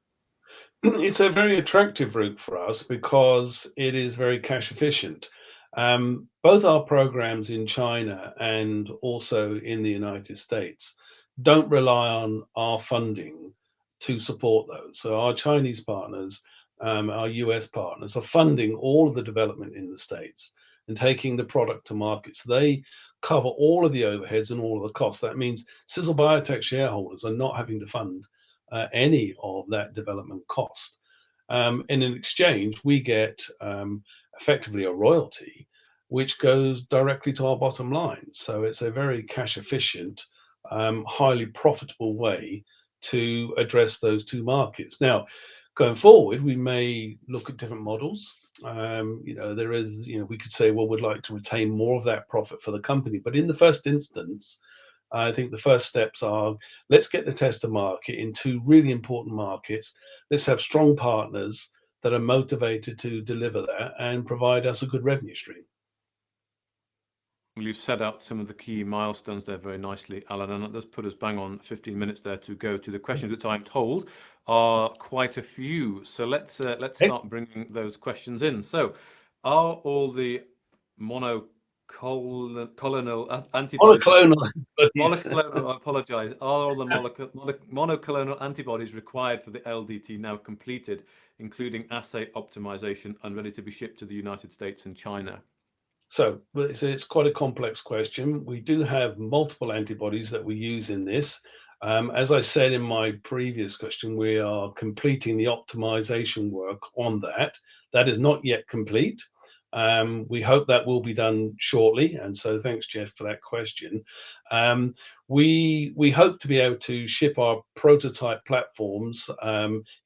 S3: It's a very attractive route for us because it is very cash efficient. Both our programs in China and also in the United States don't rely on our funding to support those. So our Chinese partners, our US partners are funding all of the development in the States and taking the product to market. So they cover all of the overheads and all of the costs. That means Cizzle Biotech shareholders are not having to fund any of that development cost. And in exchange, we get effectively a royalty, which goes directly to our bottom line. So it's a very cash efficient, highly profitable way to address those 2 markets. Now, going forward, we may look at different models. There is, we could say, well, we'd like to retain more of that profit for the company. But in the first instance, I think the first steps are, let's get the test to market in 2 really important markets. Let's have strong partners that are motivated to deliver that and provide us a good revenue stream.
S1: Well, you've set out some of the key milestones there very nicely, Alan, and that does put us bang on 15 minutes there to go to the questions, which I'm told are quite a few. So let's start bringing those questions in. So, are all the monoclonal antibodies? Monoclonal. I apologize. Are all the monoclonal antibodies required for the LDT now completed, including assay optimization and ready to be shipped to the United States and China?
S3: So it's quite a complex question. We do have multiple antibodies that we use in this. As I said in my previous question, we are completing the optimization work on that. That is not yet complete. We hope that will be done shortly, and so thanks, Jeff, for that question. We hope to be able to ship our prototype platforms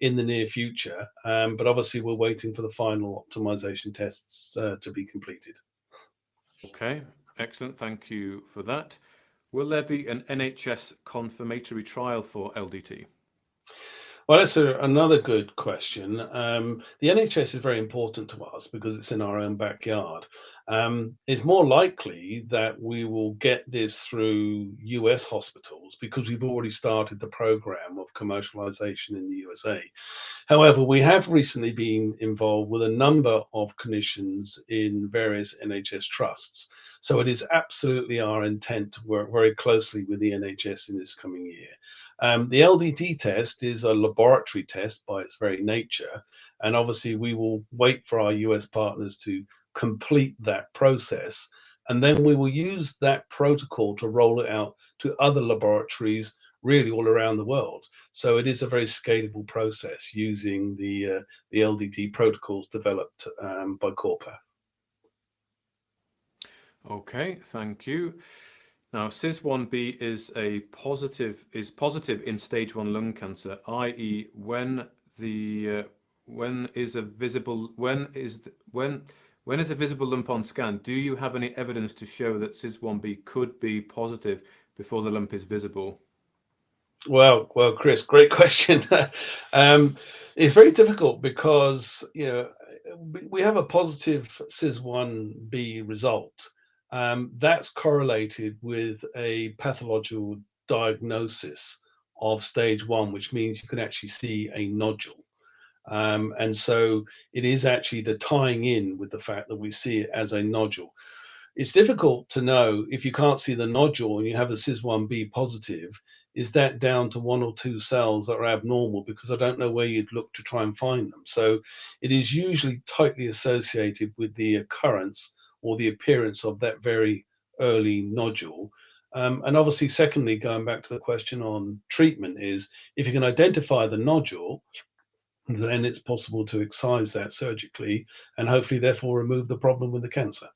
S3: in the near future, but obviously we're waiting for the final optimization tests to be completed.
S1: Okay, excellent. Thank you for that. Will there be an NHS confirmatory trial for LDT?
S3: Well, that's another good question. The NHS is very important to us because it's in our own backyard. It's more likely that we will get this through US hospitals because we've already started the program of commercialization in the USA. However, we have recently been involved with a number of clinicians in various NHS trusts. So it is absolutely our intent to work very closely with the NHS in this coming year. The LDT test is a laboratory test by its very nature, and obviously we will wait for our US partners to complete that process, and then we will use that protocol to roll it out to other laboratories really all around the world. So it is a very scalable process using the LDT protocols developed by Corpath.
S1: Okay, thank you. Now, CIS1B is positive in stage 1 lung cancer, i.e., when is a visible lump on scan? Do you have any evidence to show that CIS1B could be positive before the lump is visible?
S3: Well, Chris, great question. It's very difficult because we have a positive CIS1B result. That's correlated with a pathological diagnosis of stage 1, which means you can actually see a nodule. And so it is actually the tying in with the fact that we see it as a nodule. It's difficult to know if you can't see the nodule and you have a CIS1B positive, is that down to 1 or 2 cells that are abnormal? Because I don't know where you'd look to try and find them. So it is usually tightly associated with the occurrence or the appearance of that very early nodule. And obviously, secondly, going back to the question on treatment is, if you can identify the nodule, then it's possible to excise that surgically and hopefully therefore remove the problem with the cancer.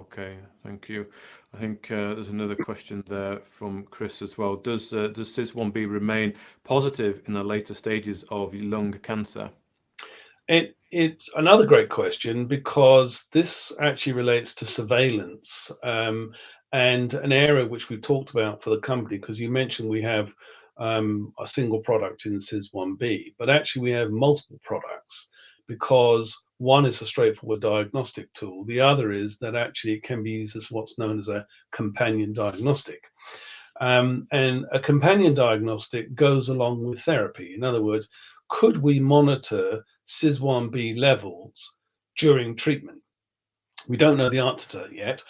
S1: Okay, thank you. I think there's another question there from Chris as well. Does CIS1B remain positive in the later stages of lung cancer?
S3: It's another great question because this actually relates to surveillance and an area which we've talked about for the company, because you mentioned we have a single product in CIS1B, but actually we have multiple products because one is a straightforward diagnostic tool. The other is that actually it can be used as what's known as a companion diagnostic. And a companion diagnostic goes along with therapy. In other words, could we monitor CIS1B levels during treatment? We don't know the answer to that yet.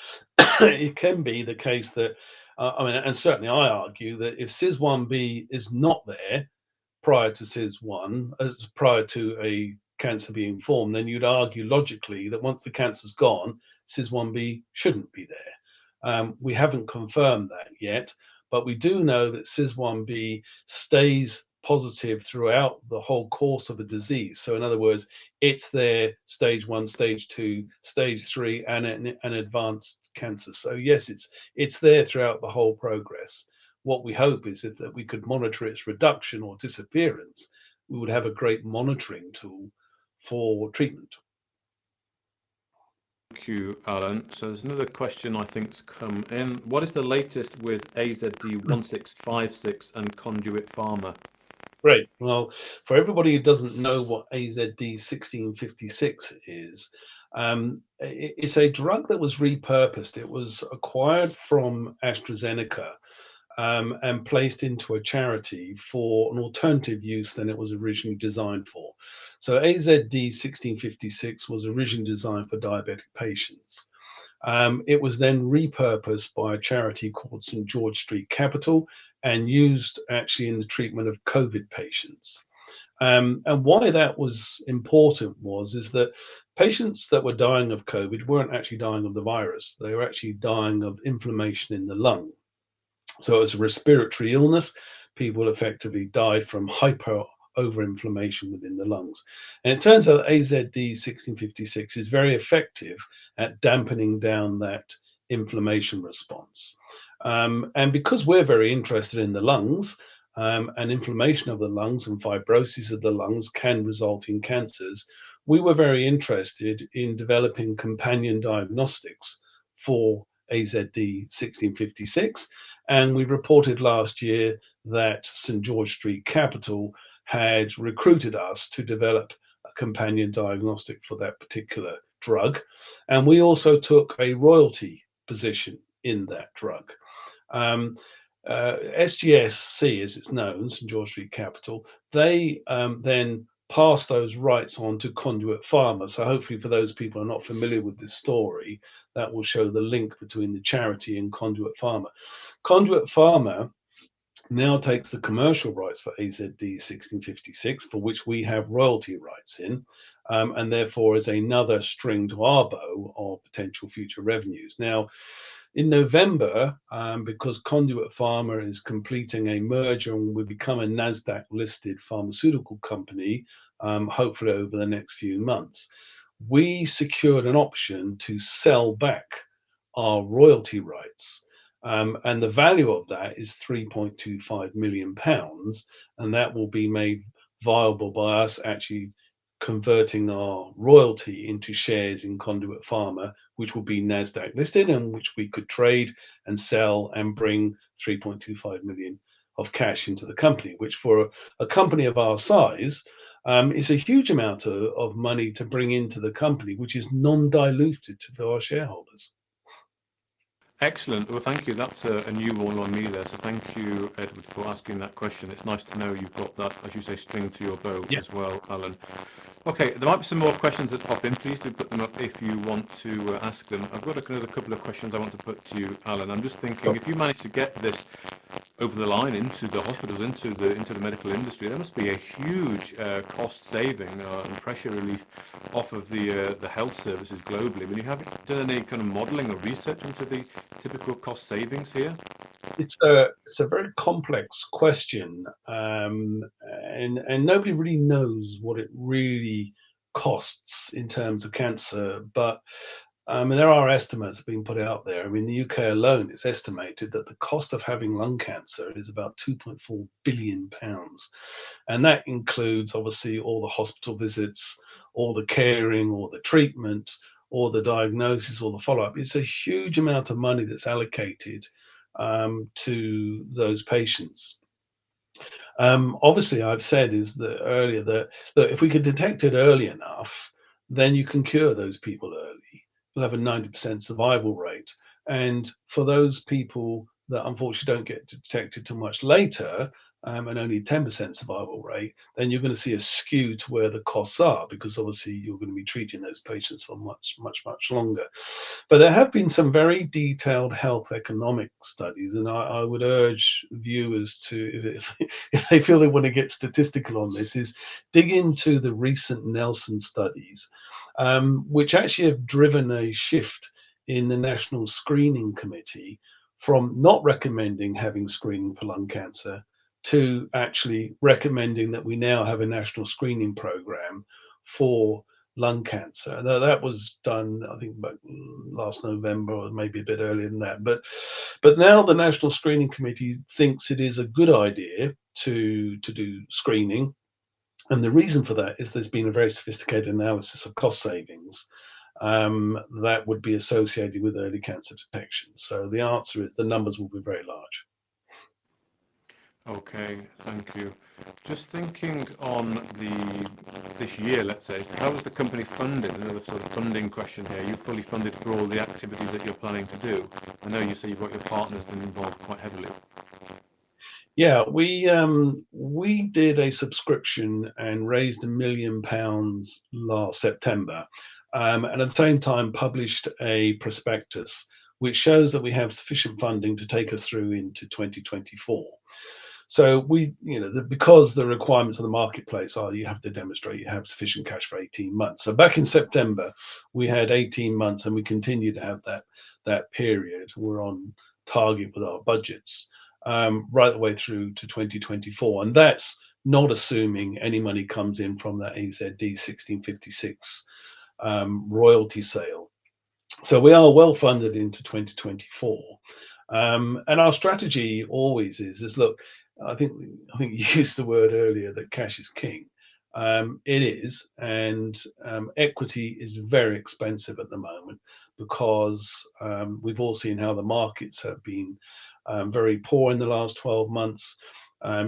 S3: It can be the case that, and certainly I argue that if CIS1B is not there prior to CIS1, prior to a cancer being formed, then you'd argue logically that once the cancer's gone, CIS1B shouldn't be there. We haven't confirmed that yet, but we do know that CIS1B stays positive throughout the whole course of a disease. So in other words, it's there stage 1, stage 2, stage 3, and an advanced cancer. So yes, it's there throughout the whole progress. What we hope is that we could monitor its reduction or disappearance. We would have a great monitoring tool for treatment.
S1: Thank you, Alan. So there's another question I think's come in. What is the latest with AZD1656 and Conduit Pharma?
S3: Great. Well, for everybody who doesn't know what AZD1656 is, it's a drug that was repurposed. It was acquired from AstraZeneca and placed into a charity for an alternative use than it was originally designed for. So AZD1656 was originally designed for diabetic patients. It was then repurposed by a charity called St. George Street Capital and used actually in the treatment of COVID patients. And why that was important is that patients that were dying of COVID weren't actually dying of the virus. They were actually dying of inflammation in the lung. So it was a respiratory illness. People effectively died from overinflammation within the lungs. And it turns out that AZD1656 is very effective at dampening down that inflammation response. And because we're very interested in the lungs, and inflammation of the lungs and fibrosis of the lungs can result in cancers, we were very interested in developing companion diagnostics for AZD1656. And we reported last year that St. George Street Capital had recruited us to develop a companion diagnostic for that particular drug. And we also took a royalty position in that drug. SGSC, as it's known, St. George Street Capital, they then passed those rights on to Conduit Pharma. So hopefully for those people who are not familiar with this story, that will show the link between the charity and Conduit Pharma. Conduit Pharma now takes the commercial rights for AZD1656, for which we have royalty rights in, and therefore is another string to our bow of potential future revenues. Now, in November, because Conduit Pharma is completing a merger and will become a NASDAQ-listed pharmaceutical company, hopefully over the next few months, we secured an option to sell back our royalty rights. And the value of that is £3.25 million, and that will be made viable by us actually converting our royalty into shares in Conduit Pharma, which will be NASDAQ listed and which we could trade and sell and bring 3.25 million of cash into the company, which for a company of our size is a huge amount of money to bring into the company, which is non-diluted to our shareholders.
S1: Excellent. Well, thank you. That's a new one on me there. So thank you, Edward, for asking that question. It's nice to know you've got that, as you say, string to your bow as well, Alan. Okay, there might be some more questions that pop in. Please do put them up if you want to ask them. I've got another couple of questions I want to put to you, Alan. I'm just thinking, if you manage to get this over the line into the hospitals, into the medical industry, there must be a huge cost saving and pressure relief off of the health services globally. I mean, you have done any kind of modelling or research into the typical cost savings here?
S3: It's a very complex question, and nobody really knows what it really costs in terms of cancer. But there are estimates being put out there. I mean, the UK alone, it's estimated that the cost of having lung cancer is about £2.4 billion, and that includes obviously all the hospital visits, all the caring, all the treatment, all the diagnosis, all the follow-up. It's a huge amount of money that's allocated to those patients. Obviously, I've said earlier that look, if we could detect it early enough, then you can cure those people early. You'll have a 90% survival rate. And for those people that unfortunately don't get detected too much later, and only 10% survival rate, then you're going to see a skew to where the costs are, because obviously you're going to be treating those patients for much longer. But there have been some very detailed health economic studies, and I would urge viewers to, if they feel they want to get statistical on this, is dig into the recent Nelson studies, which actually have driven a shift in the National Screening Committee from not recommending having screening for lung cancer to actually recommending that we now have a national screening program for lung cancer. Now, that was done, I think, last November, or maybe a bit earlier than that. But now the National Screening Committee thinks it is a good idea to do screening. And the reason for that is there's been a very sophisticated analysis of cost savings that would be associated with early cancer detection. So the answer is the numbers will be very large.
S1: Okay, thank you. Just thinking on this year, let's say, how is the company funded? Another sort of funding question here. You're fully funded for all the activities that you're planning to do. I know you say you've got your partners involved quite heavily.
S3: Yeah, we did a subscription and raised £1 million last September, and at the same time published a prospectus which shows that we have sufficient funding to take us through into 2024. So because the requirements of the marketplace are you have to demonstrate you have sufficient cash for 18 months. So back in September, we had 18 months, and we continue to have that period. We're on target with our budgets right the way through to 2024, and that's not assuming any money comes in from that AZD 1656 royalty sale. So we are well funded into 2024. And our strategy always is look, I think you used the word earlier that cash is king. It is, and equity is very expensive at the moment because we've all seen how the markets have been very poor in the last 12 months.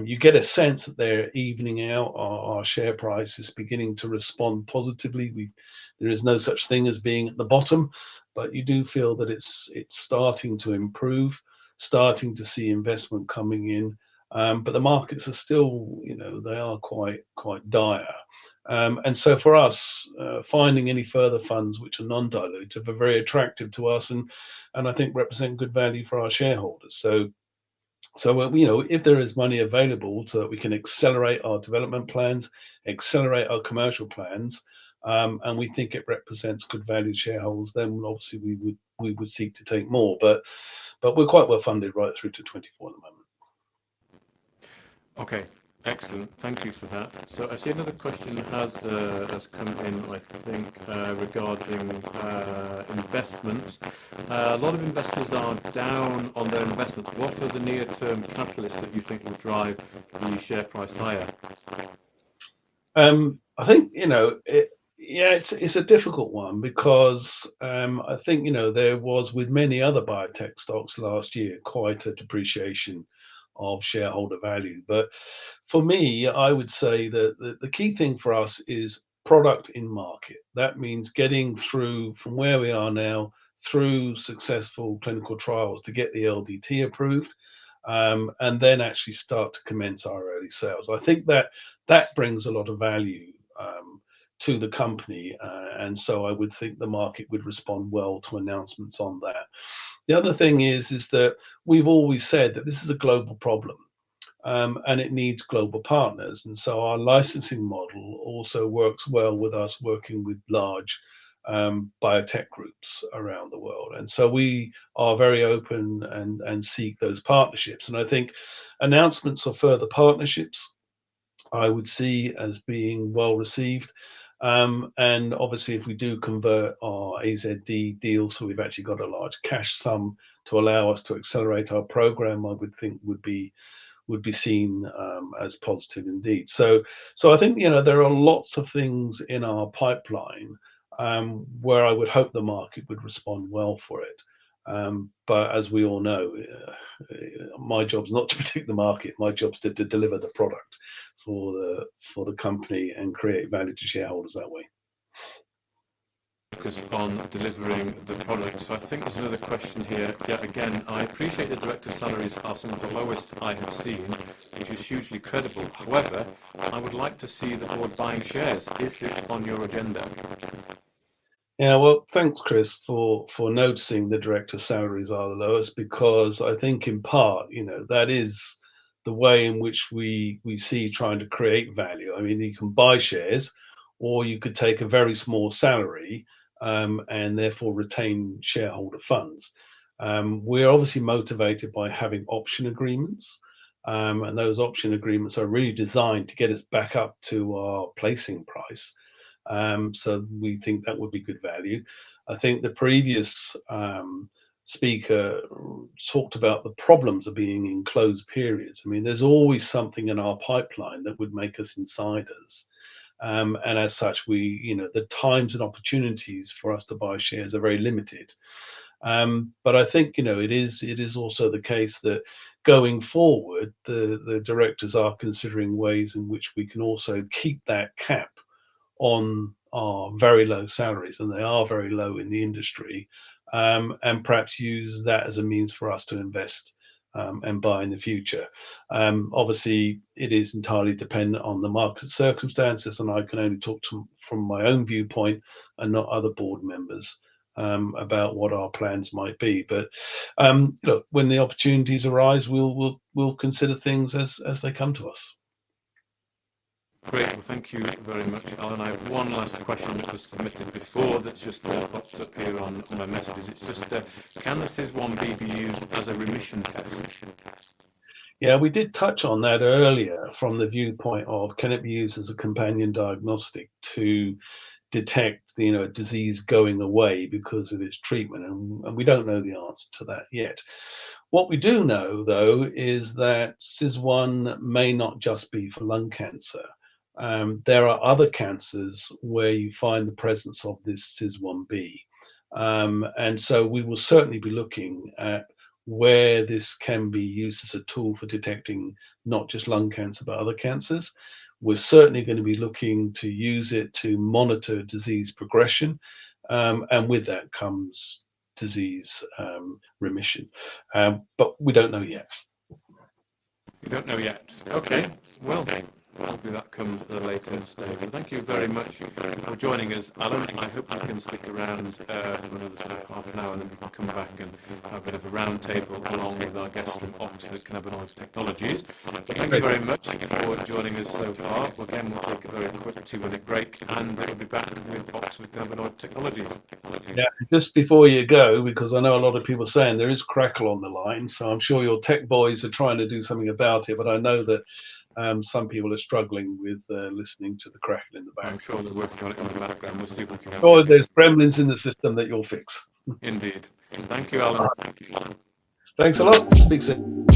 S3: You get a sense that they're evening out. Our share price is beginning to respond positively. There is no such thing as being at the bottom, but you do feel that it's starting to improve, starting to see investment coming in. But the markets are still, they are quite dire. And so for us, finding any further funds which are non-dilutive are very attractive to us, and I think represent good value for our shareholders. So if there is money available so that we can accelerate our development plans, accelerate our commercial plans, and we think it represents good value to shareholders, then obviously we would seek to take more. But we're quite well funded right through to 24 at the moment.
S1: Okay, excellent. Thank you for that. So I see another question has come in, I think, regarding investments. A lot of investors are down on their investments. What are the near-term catalysts that you think will drive the share price higher?
S3: I think it's a difficult one because I think there was, with many other biotech stocks last year, quite a depreciation of shareholder value. But for me, I would say that the key thing for us is product in market. That means getting through from where we are now through successful clinical trials to get the LDT approved, and then actually start to commence our early sales. I think that brings a lot of value to the company, and so I would think the market would respond well to announcements on that. The other thing is that we've always said that this is a global problem, and it needs global partners. And so our licensing model also works well with us working with large biotech groups around the world. And so we are very open and seek those partnerships. And I think announcements of further partnerships I would see as being well received. And obviously, if we do convert our AZD deal, so we've actually got a large cash sum to allow us to accelerate our program, I would think would be seen as positive indeed. So I think there are lots of things in our pipeline where I would hope the market would respond well for it. But as we all know, my job's not to predict the market. My job's to deliver the product for the company and create value to shareholders that way.
S1: Focus on delivering the product. So I think there's another question here. Yeah, again, I appreciate the director salaries are some of the lowest I have seen, which is hugely credible. However, I would like to see the board buying shares. Is this on your agenda?
S3: Yeah, well, thanks, Chris, for noticing the director salaries are the lowest, because I think in part, that is the way in which we see trying to create value. I mean, you can buy shares, or you could take a very small salary and therefore retain shareholder funds. We're obviously motivated by having option agreements, and those option agreements are really designed to get us back up to our placing price. So we think that would be good value. I think the previous speaker talked about the problems of being in closed periods. I mean, there's always something in our pipeline that would make us insiders. And as such, the times and opportunities for us to buy shares are very limited. But I think, it is also the case that going forward, the directors are considering ways in which we can also keep that cap on our very low salaries, and they are very low in the industry, and perhaps use that as a means for us to invest and buy in the future. Obviously, it is entirely dependent on the market circumstances, and I can only talk from my own viewpoint and not other board members about what our plans might be. But look, when the opportunities arise, we'll consider things as they come to us.
S1: Great, well, thank you very much, Alan. I have one last question that was submitted before that's just popped up here on my messages. It's just, can the CIS1B be used as a remission test?
S3: Yeah, we did touch on that earlier from the viewpoint of can it be used as a companion diagnostic to detect, a disease going away because of its treatment, and we don't know the answer to that yet. What we do know, though, is that CIS1 may not just be for lung cancer. There are other cancers where you find the presence of this CIS1B. And so we will certainly be looking at where this can be used as a tool for detecting not just lung cancer, but other cancers. We're certainly going to be looking to use it to monitor disease progression. And with that comes disease remission. But we don't know yet.
S1: You don't know yet. Okay. Well, hopefully that comes at a later stage. Well, thank you very much for joining us, Alan. I hope you can stick around for another sort of half an hour, and then we can come back and have a bit of a round table along with our guests from Oxford Cannabinoid Technologies. Thank you very much for joining us so far. Again, we'll take a very quick 2-minute break, and we'll be back with Oxford Cannabinoid Technologies.
S3: Yeah, just before you go, because I know a lot of people are saying there is crackle on the line, so I'm sure your tech boys are trying to do something about it, but I know that some people are struggling with listening to the crackle in the background.
S1: I'm sure they're working on it in the background. We'll see if we can.
S3: Or there's gremlins in the system that you'll fix.
S1: Indeed. Thank you, Alan.
S3: Thanks a lot. Speak soon.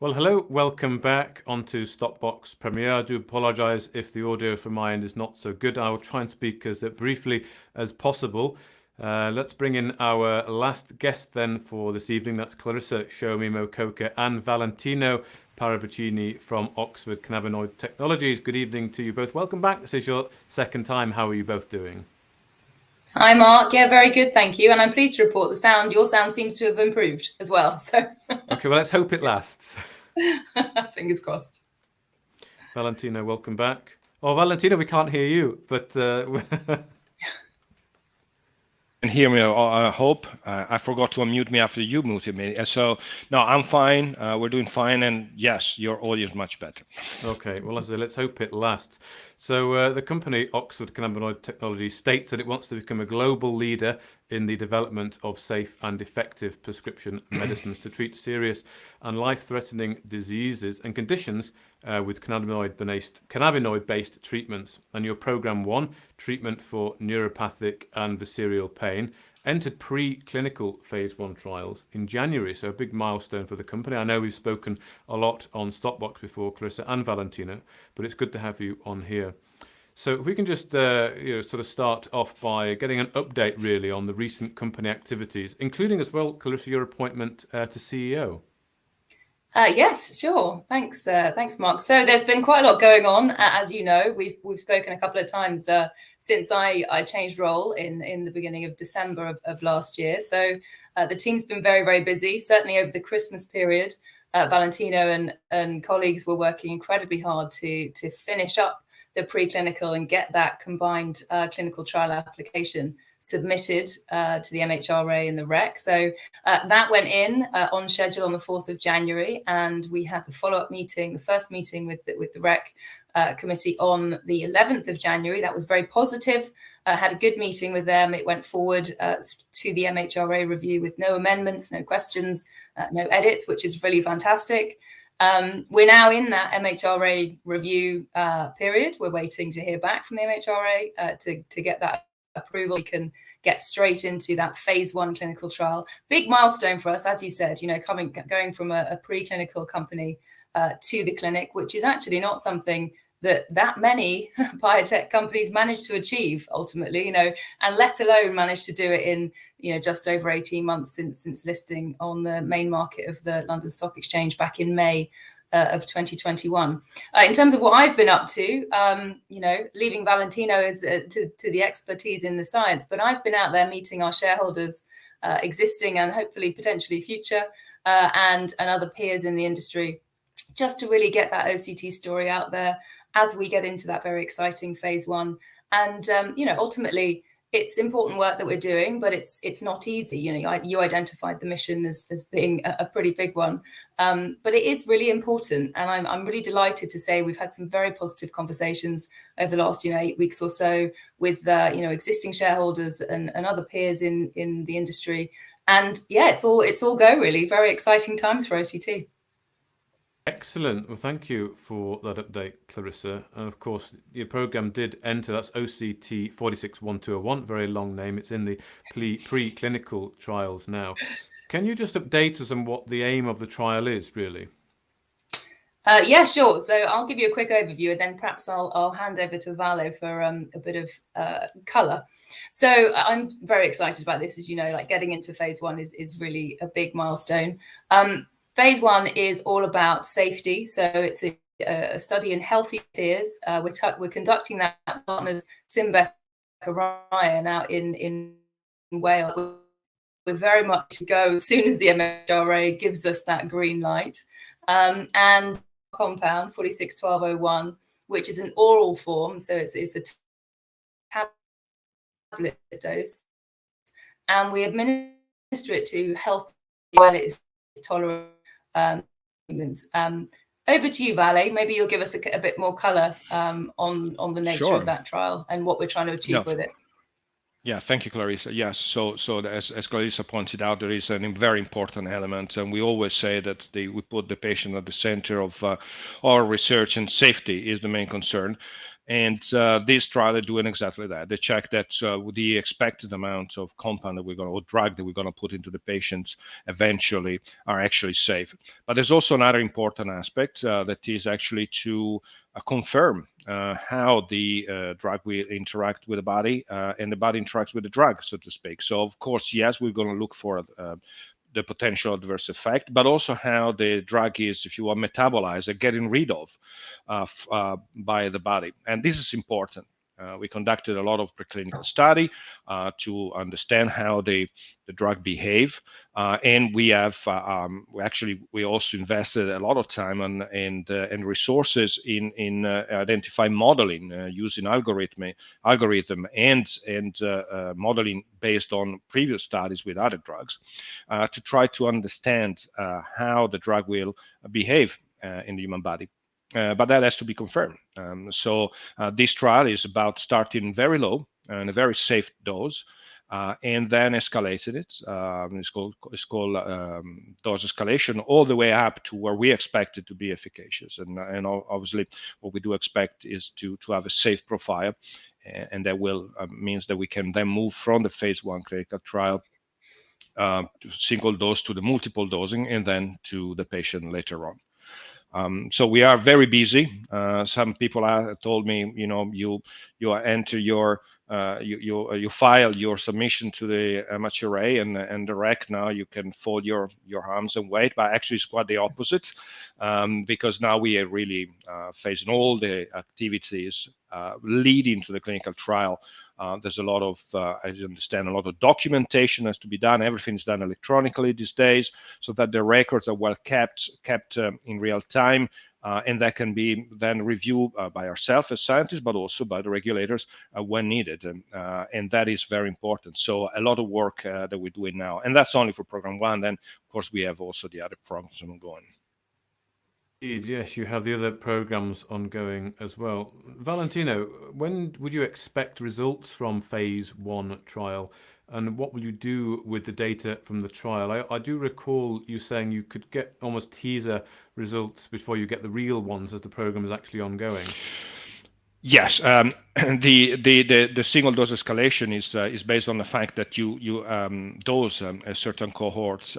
S1: Well, hello, welcome back onto StockBox Premiere. I do apologise if the audio from my end is not so good. I will try and speak as briefly as possible. Let's bring in our last guest then for this evening. That's Clarissa Shomi-Mokoka and Valentino Paravicini from Oxford Cannabinoid Technologies. Good evening to you both. Welcome back. This is your second time. How are you both doing?
S4: Hi, Mark. Yeah, very good, thank you. And I'm pleased to report your sound seems to have improved as well. So
S1: okay, well, let's hope it lasts.
S4: Fingers crossed.
S1: Valentino, welcome back. Oh, Valentino, we can't hear you, but
S5: can hear me, I hope. I forgot to unmute me after you muted me. So, no, I'm fine. We're doing fine. And yes, your audio is much better.
S1: Okay, well, let's hope it lasts. So the company Oxford Cannabinoid Technology states that it wants to become a global leader in the development of safe and effective prescription medicines to treat serious and life-threatening diseases and conditions with cannabinoid-based treatments. And your Program 1, treatment for neuropathic and visceral pain, entered pre-clinical phase 1 trials in January, so a big milestone for the company. I know we've spoken a lot on StockBox before, Clarissa and Valentino, but it's good to have you on here. So if we can just sort of start off by getting an update really on the recent company activities, including as well, Clarissa, your appointment to CEO.
S4: Yes, sure. Thanks, Mark. So there's been quite a lot going on, as you know. We've spoken a couple of times since I changed role in the beginning of December of last year. So the team's been very, very busy. Certainly over the Christmas period, Valentino and colleagues were working incredibly hard to finish up the preclinical and get that combined clinical trial application submitted to the MHRA and the REC. So that went in on schedule on the 4th of January, and we had the follow-up meeting, the first meeting with the REC committee on the 11th of January. That was very positive. Had a good meeting with them. It went forward to the MHRA review with no amendments, no questions, no edits, which is really fantastic. We're now in that MHRA review period. We're waiting to hear back from the MHRA to get that approval. We can get straight into that phase 1 clinical trial. Big milestone for us, as you said, going from a preclinical company to the clinic, which is actually not something that many biotech companies managed to achieve ultimately, and let alone manage to do it in, just over 18 months since listing on the main market of the London Stock Exchange back in May of 2021. In terms of what I've been up to, leaving Valentino as to the expertise in the science, but I've been out there meeting our shareholders, existing and hopefully potentially future, and other peers in the industry, just to really get that OCT story out there as we get into that very exciting phase 1. And ultimately, it's important work that we're doing, but it's not easy. You identified the mission as being a pretty big one, but it is really important. And I'm really delighted to say we've had some very positive conversations over the last 8 weeks or so with existing shareholders and other peers in the industry. And yeah, it's all go really. Very exciting times for OCT.
S1: Excellent. Well, thank you for that update, Clarissa. And of course, your program did enter, that's OCT 461201, very long name. It's in the preclinical trials now. Can you just update us on what the aim of the trial is, really?
S4: Yeah, sure. So I'll give you a quick overview, and then perhaps I'll hand over to Vale for a bit of colour. So I'm very excited about this. As you know, getting into phase 1 is really a big milestone. Phase 1 is all about safety. So it's a study in healthy volunteers. We're conducting that at partners Simbec Orion out in Wales. We're very much to go as soon as the MHRA gives us that green light. And compound 461201, which is an oral form. So it's a tablet dose. And we administer it to healthy while it is tolerant. Over to you, Vale. Maybe you'll give us a bit more colour on the nature of that trial and what we're trying to achieve with it.
S5: Yeah, thank you, Clarissa. Yes, so as Clarissa pointed out, there is a very important element, and we always say that we put the patient at the center of our research, and safety is the main concern. And this trial is doing exactly that. They check that the expected amount of compound that we're going to, or drug that we're going to put into the patients eventually are actually safe. But there's also another important aspect that is actually to confirm how the drug will interact with the body and the body interacts with the drug, so to speak. So of course, yes, we're going to look for the potential adverse effect, but also how the drug is, if you want, metabolized and getting rid of by the body. And this is important. We conducted a lot of preclinical study to understand how the drug behave, and we have we also invested a lot of time and resources in identifying modeling using algorithm and modeling based on previous studies with other drugs to try to understand how the drug will behave in the human body. But that has to be confirmed. So this trial is about starting very low and a very safe dose, and then escalated it. It's called dose escalation all the way up to where we expect it to be efficacious. And obviously, what we do expect is to have a safe profile, and that will means that we can then move from the phase 1 clinical trial to single dose to the multiple dosing, and then to the patient later on. So we are very busy. Some people told me, you enter your you file your submission to the MHRA and the REC. Now you can fold your arms and wait, but actually it's quite the opposite, because now we are really facing all the activities leading to the clinical trial. There's a lot of, as you understand, a lot of documentation has to be done. Everything's done electronically these days, so that the records are well kept in real time. And that can be then reviewed by ourselves as scientists, but also by the regulators when needed. And that is very important. So a lot of work that we're doing now. And that's only for program 1. Then, of course, we have also the other programs ongoing.
S1: Indeed, yes, you have the other programs ongoing as well. Valentino, when would you expect results from phase 1 trial? And what will you do with the data from the trial? I do recall you saying you could get almost teaser results before you get the real ones as the program is actually ongoing.
S5: Yes, the single dose escalation is based on the fact that you dose a certain cohort,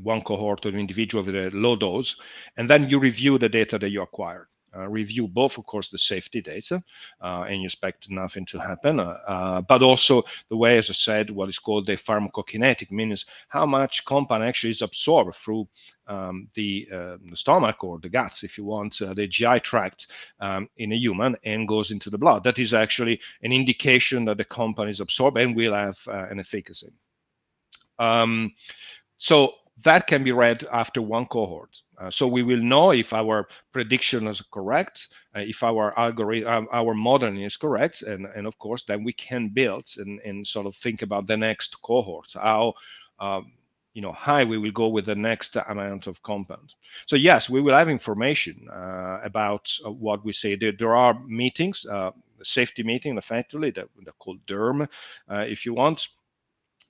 S5: one cohort or an individual with a low dose, and then you review the data that you acquired. Review both, of course, the safety data, and you expect nothing to happen, but also the way, as I said, what is called the pharmacokinetic, means how much compound actually is absorbed through the stomach or the guts, if you want, the GI tract in a human, and goes into the blood. That is actually an indication that the compound is absorbed and will have an efficacy. So that can be read after one cohort. So we will know if our prediction is correct, if our algorithm, our modeling is correct, and of course, then we can build and sort of think about the next cohort, how high we will go with the next amount of compound. So yes, we will have information about what we say. There are meetings, safety meeting, effectively, they're called DERM, if you want.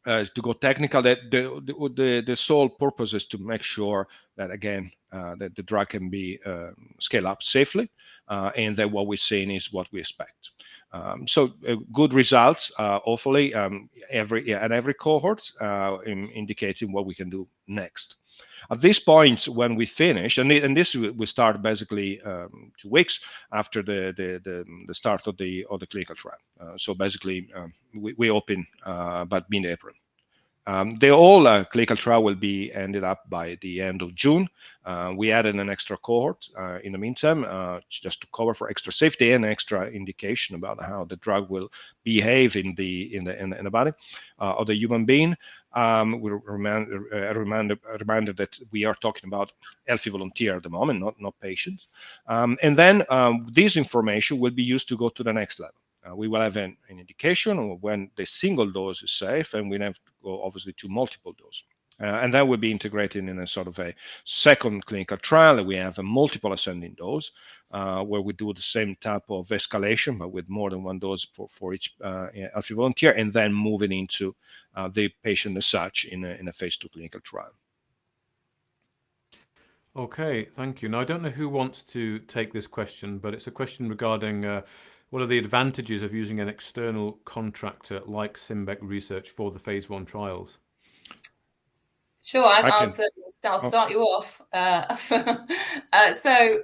S5: To go technical, that the sole purpose is to make sure that, again, that the drug can be scaled up safely, and that what we're seeing is what we expect. So good results, hopefully, every cohort, indicating what we can do next. At this point, when we finish, and this we start basically 2 weeks after the start of the clinical trial. So basically, we open by mid-April. The whole clinical trial will be ended up by the end of June. We added an extra cohort in the meantime, just to cover for extra safety and extra indication about how the drug will behave in the body of the human being. We reminder that we are talking about healthy volunteer at the moment, not patients. And then this information will be used to go to the next level. We will have an indication of when the single dose is safe, and we have to go obviously to multiple dose. And that will be integrated in a sort of a second clinical trial. We have a multiple ascending dose where we do the same type of escalation, but with more than one dose for each healthy volunteer, and then moving into the patient as such in a phase 2 clinical trial.
S1: Okay, thank you. Now, I don't know who wants to take this question, but it's a question regarding what are the advantages of using an external contractor like Simbec Research for the phase 1 trials?
S4: Sure, I'll start you off. So,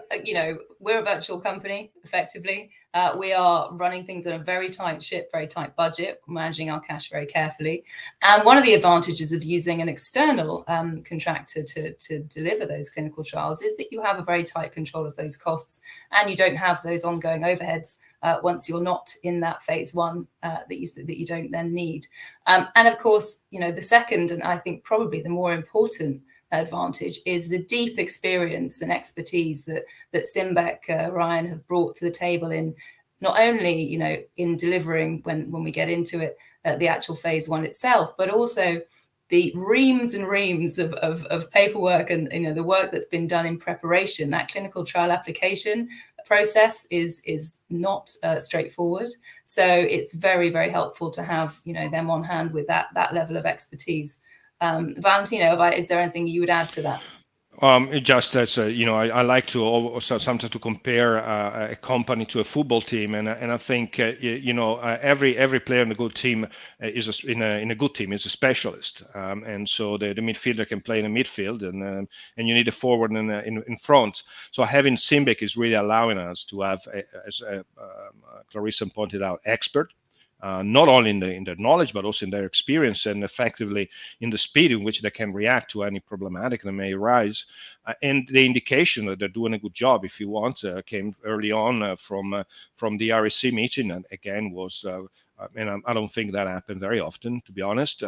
S4: we're a virtual company, effectively. We are running things on a very tight ship, very tight budget, managing our cash very carefully. And one of the advantages of using an external contractor to deliver those clinical trials is that you have a very tight control of those costs, and you don't have those ongoing overheads once you're not in that phase 1 that you don't then need. And of course, the second, and I think probably the more important advantage, is the deep experience and expertise that Simbec, Ryan, have brought to the table in not only, in delivering when we get into it, the actual phase 1 itself, but also the reams and reams of paperwork and the work that's been done in preparation. That clinical trial application process is not straightforward, so it's very, very helpful to have them on hand with that level of expertise. Valentino, is there anything you would add to that?
S5: Just as I like to also sometimes to compare a company to a football team, and I think every player in a good team is in a good team is a specialist, and so the midfielder can play in the midfield, and you need a forward in front. So having Simbec is really allowing us to have, as Clarissa pointed out, expert not only in their knowledge, but also in their experience and effectively in the speed in which they can react to any problematic that may arise. And the indication that they're doing a good job, if you want, came early on from the RSC meeting, and again was, and I don't think that happened very often, to be honest.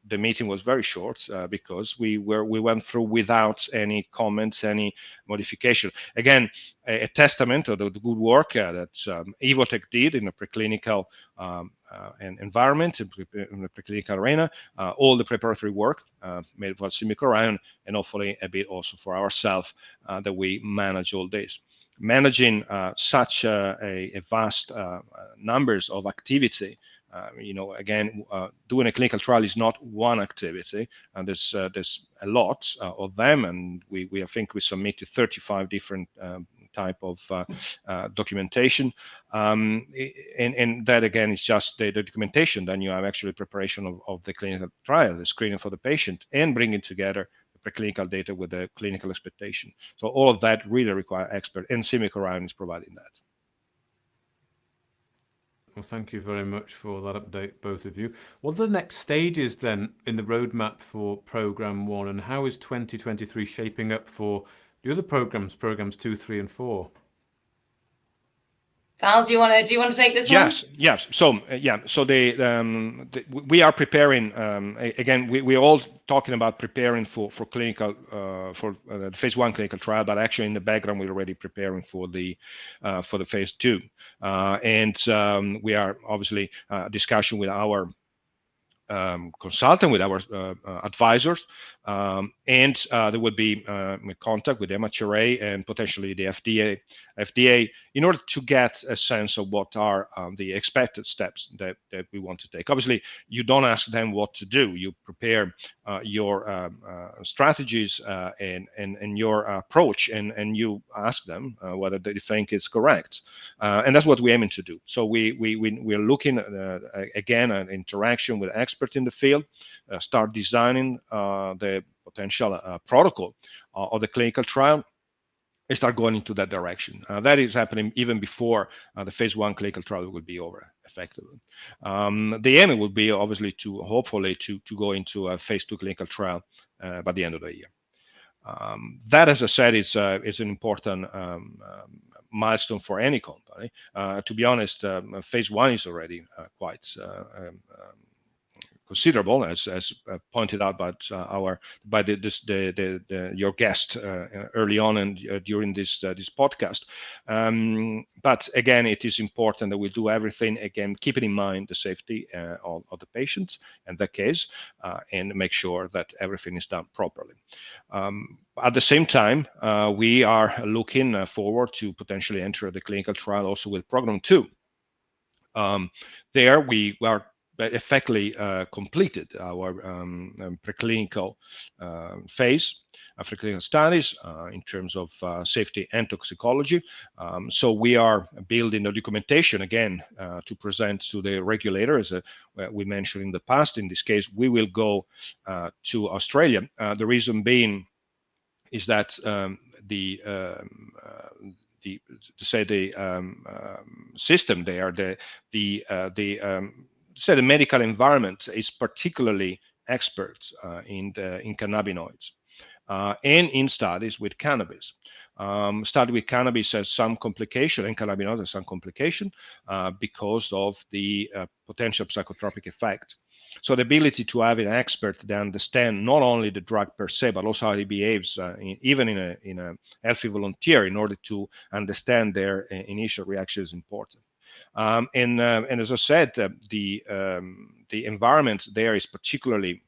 S5: The meeting was very short because we went through without any comments, any modification. Again, a testament of the good work that Evotech did in the preclinical environment, in the preclinical arena, all the preparatory work made for Simicorion, and hopefully a bit also for ourselves that we manage all this. Managing such a vast numbers of activity, again, doing a clinical trial is not one activity, and there's a lot of them, and I think we submitted 35 different type of documentation, and that again is just the documentation. Then you have actually preparation of the clinical trial, the screening for the patient, and bringing together the preclinical data with the clinical expectation. So all of that really require expert, and Simicorion is providing that.
S1: Well, thank you very much for that update, both of you. What are the next stages then in the roadmap for Program 1, and how is 2023 shaping up for the other programs, Programs 2, 3, and 4?
S4: Val, do you want to take this one?
S5: Yes. So we are preparing. Again, we're all talking about preparing for clinical for the phase 1 clinical trial, but actually in the background we're already preparing for the phase 2, and we are obviously discussion with our consultant, with our advisors, and there would be contact with MHRA and potentially the FDA in order to get a sense of what are the expected steps that we want to take. Obviously, you don't ask them what to do. You prepare your strategies and your approach, and you ask them whether they think it's correct, and that's what we're aiming to do. So we're looking again at interaction with experts in the field, start designing the potential protocol of the clinical trial, and start going into that direction. That is happening even before the phase 1 clinical trial will be over effectively. The aim will be obviously to hopefully to go into a phase 2 clinical trial by the end of the year. That, as I said, is an important milestone for any company. To be honest, phase 1 is already quite considerable, as pointed out by your guest early on and during this podcast. But again, it is important that we do everything, again, keeping in mind the safety of the patients in that case, and make sure that everything is done properly. At the same time, we are looking forward to potentially enter the clinical trial also with Program 2. There we are effectively completed our preclinical phase, preclinical studies in terms of safety and toxicology. So we are building the documentation again to present to the regulators. We mentioned in the past, in this case, we will go to Australia. The reason being is that the system there, the medical environment is particularly expert in cannabinoids and in studies with cannabis. Study with cannabis has some complication, and cannabinoids has some complication because of the potential psychotropic effect. So the ability to have an expert that understand not only the drug per se, but also how it behaves, even in a healthy volunteer, in order to understand their initial reaction is important. And as I said, the environment there is particularly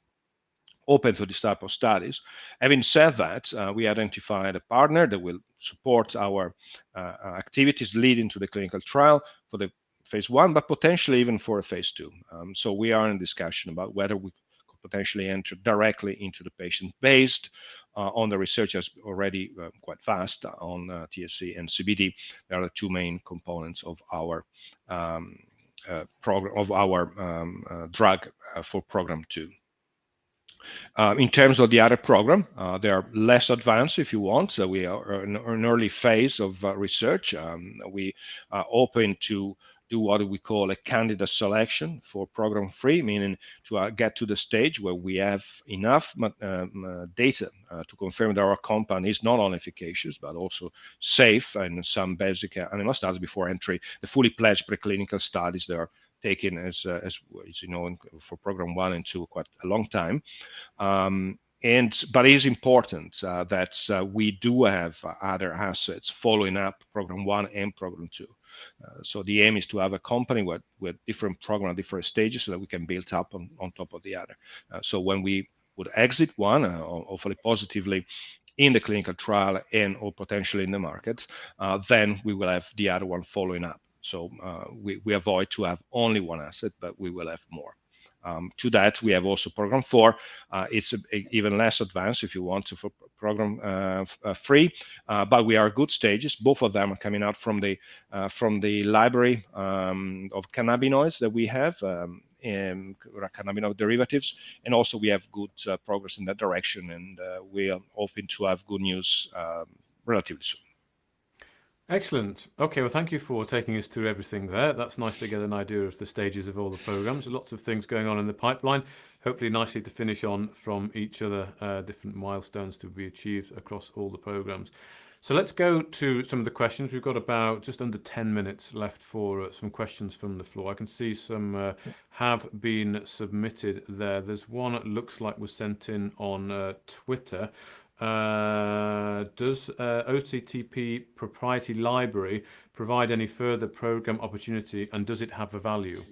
S5: open to this type of studies. Having said that, we identified a partner that will support our activities leading to the clinical trial for the phase 1, but potentially even for a phase 2. So we are in discussion about whether we could potentially enter directly into the patient based on the research that's already quite fast on THC and CBD. They are the two main components of our program, of our drug for Program 2. In terms of the other program, they are less advanced, if you want. So we are in an early phase of research. We are open to do what we call a candidate selection for program 3, meaning to get to the stage where we have enough data to confirm that our compound is not only efficacious but also safe in some basic animal studies before entry the fully pledged preclinical studies that are taken as you know, for program 1 and 2 quite a long time. But it is important that we do have other assets following up program 1 and program 2. So the aim is to have a company with different programs at different stages so that we can build up on top of the other. So when we would exit one, hopefully positively, in the clinical trial and or potentially in the market, then we will have the other one following up. So we avoid to have only one asset, but we will have more. To that, we have also program 4. It's even less advanced, if you want to, for program 3, but we are good stages. Both of them are coming out from the library of cannabinoids that we have, and cannabinoid derivatives, and also we have good progress in that direction, and we are hoping to have good news relatively soon.
S1: Excellent. Okay, well, thank you for taking us through everything there. That's nice to get an idea of the stages of all the programs. Lots of things going on in the pipeline. Hopefully nicely to finish on from each other, different milestones to be achieved across all the programs. So let's go to some of the questions. We've got about just under 10 minutes left for some questions from the floor. I can see some have been submitted there. There's one that looks like was sent in on Twitter. Does OCTP proprietary library provide any further program opportunity, and does it have a value?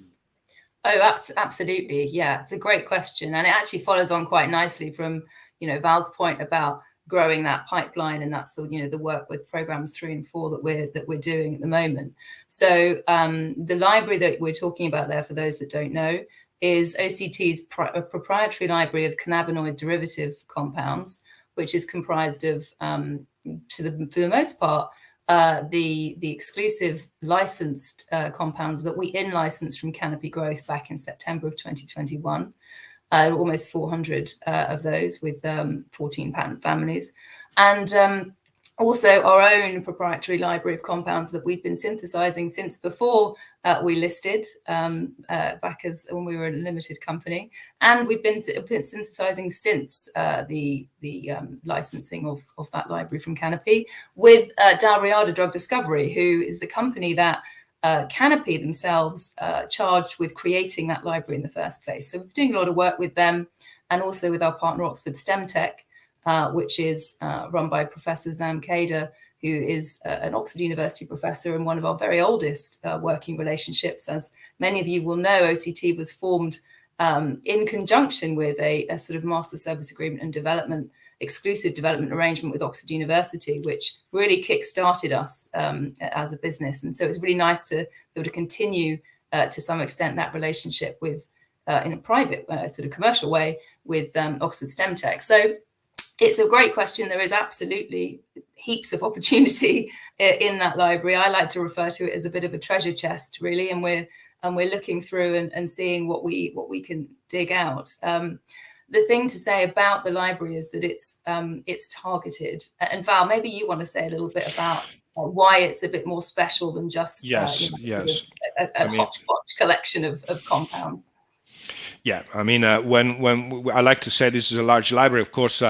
S4: Oh, absolutely. Yeah, it's a great question, and it actually follows on quite nicely from Val's point about growing that pipeline, and that's the work with programs 3 and 4 that we're doing at the moment. So the library that we're talking about there, for those that don't know, is OCT's proprietary library of cannabinoid derivative compounds, which is comprised of, for the most part, the exclusive licensed compounds that we in-licensed from Canopy Growth back in September of 2021. Almost 400 of those with 14 patent families. And also our own proprietary library of compounds that we've been synthesizing since before we listed, back as when we were a limited company. And we've been synthesizing since the licensing of that library from Canopy with Dalriada Drug Discovery, who is the company that Canopy themselves charged with creating that library in the first place. So we're doing a lot of work with them, and also with our partner Oxford STEM Tech, which is run by Professor Zam Kader, who is an Oxford University professor and one of our very oldest working relationships. As many of you will know, OCT was formed in conjunction with a sort of master service agreement and exclusive development arrangement with Oxford University, which really kick-started us as a business. And so it's really nice to be able to continue to some extent that relationship with, in a private sort of commercial way, with Oxford STEM Tech. So it's a great question. There is absolutely heaps of opportunity in that library. I like to refer to it as a bit of a treasure chest, really, and we're looking through and seeing what we can dig out. The thing to say about the library is that it's targeted. And Val, maybe you want to say a little bit about why it's a bit more special than just
S5: a
S4: hodgepodge collection of compounds.
S5: Yeah, I mean, when I like to say this is a large library, of course,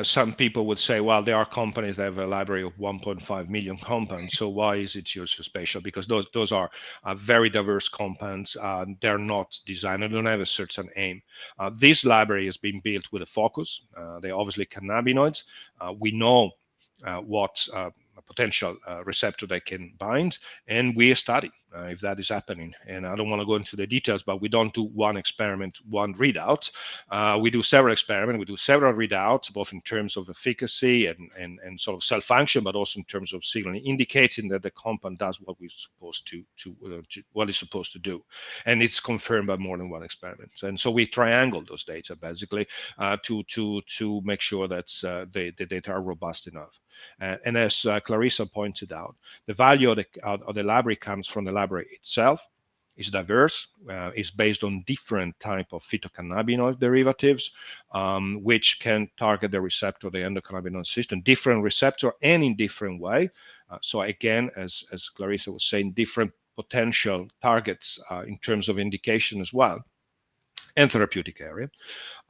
S5: some people would say, well, there are companies that have a library of 1.5 million compounds. So why is it so special? Because those are very diverse compounds. They're not designed, they don't have a certain aim. This library has been built with a focus. They're obviously cannabinoids. We know what potential receptor they can bind, and we study if that is happening. And I don't want to go into the details, but we don't do one experiment, one readout. We do several experiments, we do several readouts, both in terms of efficacy and sort of cell function, but also in terms of signaling, indicating that the compound does what it's supposed to do. And it's confirmed by more than one experiment. And so we triangle those data basically to make sure that the data are robust enough. And as Clarissa pointed out, the value of the library comes from the library itself. It's diverse, it's based on different type of phytocannabinoid derivatives, which can target the receptor, the endocannabinoid system, different receptor and in different way. So again, as Clarissa was saying, different potential targets in terms of indication as well, and therapeutic area.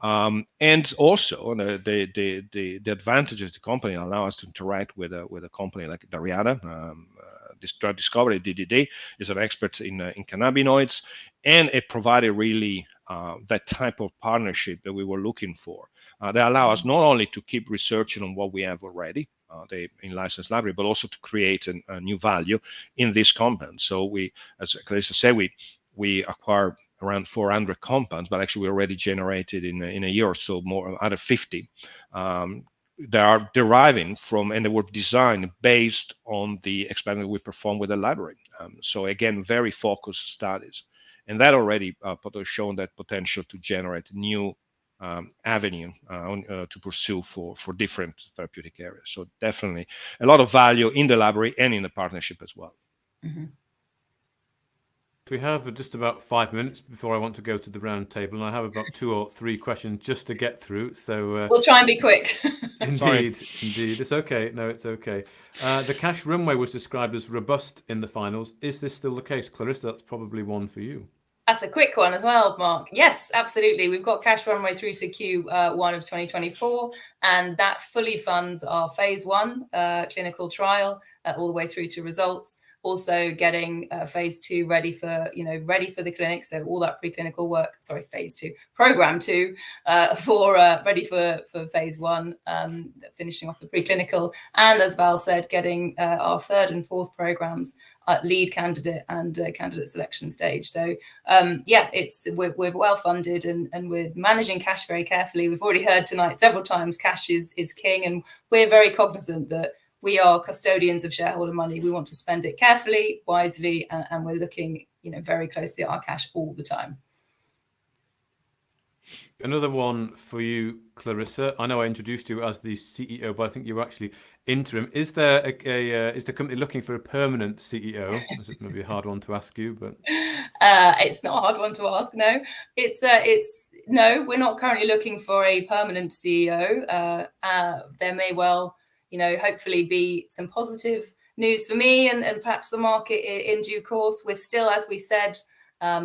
S5: And also the advantages of the company allow us to interact with a company like Dariana. This drug discovery, DDD, is an expert in cannabinoids, and it provided really that type of partnership that we were looking for. They allow us not only to keep researching on what we have already, the in-license library, but also to create a new value in this compound. So we, as Clarissa said, we acquire around 400 compounds, but actually we already generated in a year or so more out of 50. They are deriving from, and they were designed based on the experiment we performed with the library. So again, very focused studies, and that already shown that potential to generate new avenue to pursue for different therapeutic areas. So definitely a lot of value in the library and in the partnership as well.
S4: Mm-hmm.
S1: We have just about 5 minutes before I want to go to the round table, and I have about 2 or 3 questions just to get through. So
S4: we'll try and be quick.
S1: Indeed. It's okay. No, it's okay. The cash runway was described as robust in the finals. Is this still the case, Clarissa? That's probably one for you.
S4: That's a quick one as well, Mark. Yes, absolutely. We've got cash runway through to Q1 of 2024, and that fully funds our phase 1 clinical trial all the way through to results. Also getting phase 2 ready for the clinic. So all that preclinical work, phase 2, program 2 ready for phase 1, finishing off the preclinical. And as Val said, getting our 3rd and 4th programs at lead candidate and candidate selection stage. So we're well funded and we're managing cash very carefully. We've already heard tonight several times cash is king, and we're very cognizant that we are custodians of shareholder money. We want to spend it carefully, wisely, and we're looking, very closely at our cash all the time.
S1: Another one for you, Clarissa. I know I introduced you as the CEO, but I think you were actually interim. Is there is the company looking for a permanent CEO? This is maybe a hard one to ask you, but
S4: it's not a hard one to ask. No, no. We're not currently looking for a permanent CEO. There may well, hopefully be some positive news for me and perhaps the market in due course. We're still, as we said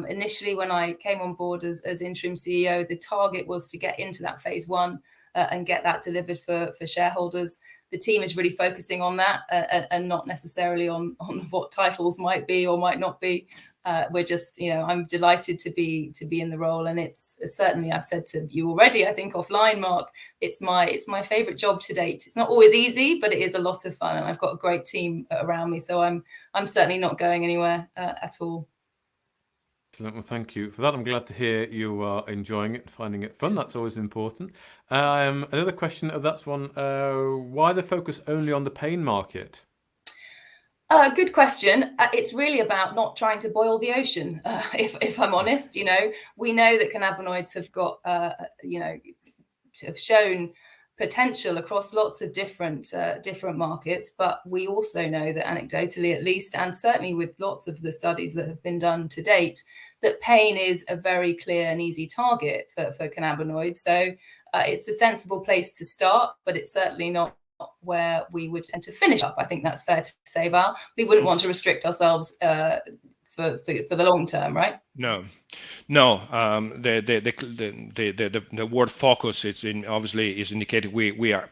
S4: initially when I came on board as interim CEO, the target was to get into that phase 1 and get that delivered for shareholders. The team is really focusing on that and not necessarily on what titles might be or might not be. We're just, I'm delighted to be in the role, and it's certainly, I've said to you already, I think offline, Mark, it's my favorite job to date. It's not always easy, but it is a lot of fun, and I've got a great team around me, so I'm certainly not going anywhere at all.
S1: Excellent. Well, thank you for that. I'm glad to hear you are enjoying it and finding it fun. That's always important. Another question of that's one. Why the focus only on the pain market?
S4: Good question. It's really about not trying to boil the ocean. If I'm honest, we know that cannabinoids have got, have shown potential across lots of different markets, but we also know that anecdotally, at least, and certainly with lots of the studies that have been done to date, that pain is a very clear and easy target for cannabinoids. So it's a sensible place to start, but it's certainly not where we would tend to finish up. I think that's fair to say, Val. We wouldn't want to restrict ourselves for the long term, right?
S5: No. The word focus obviously is indicated. We are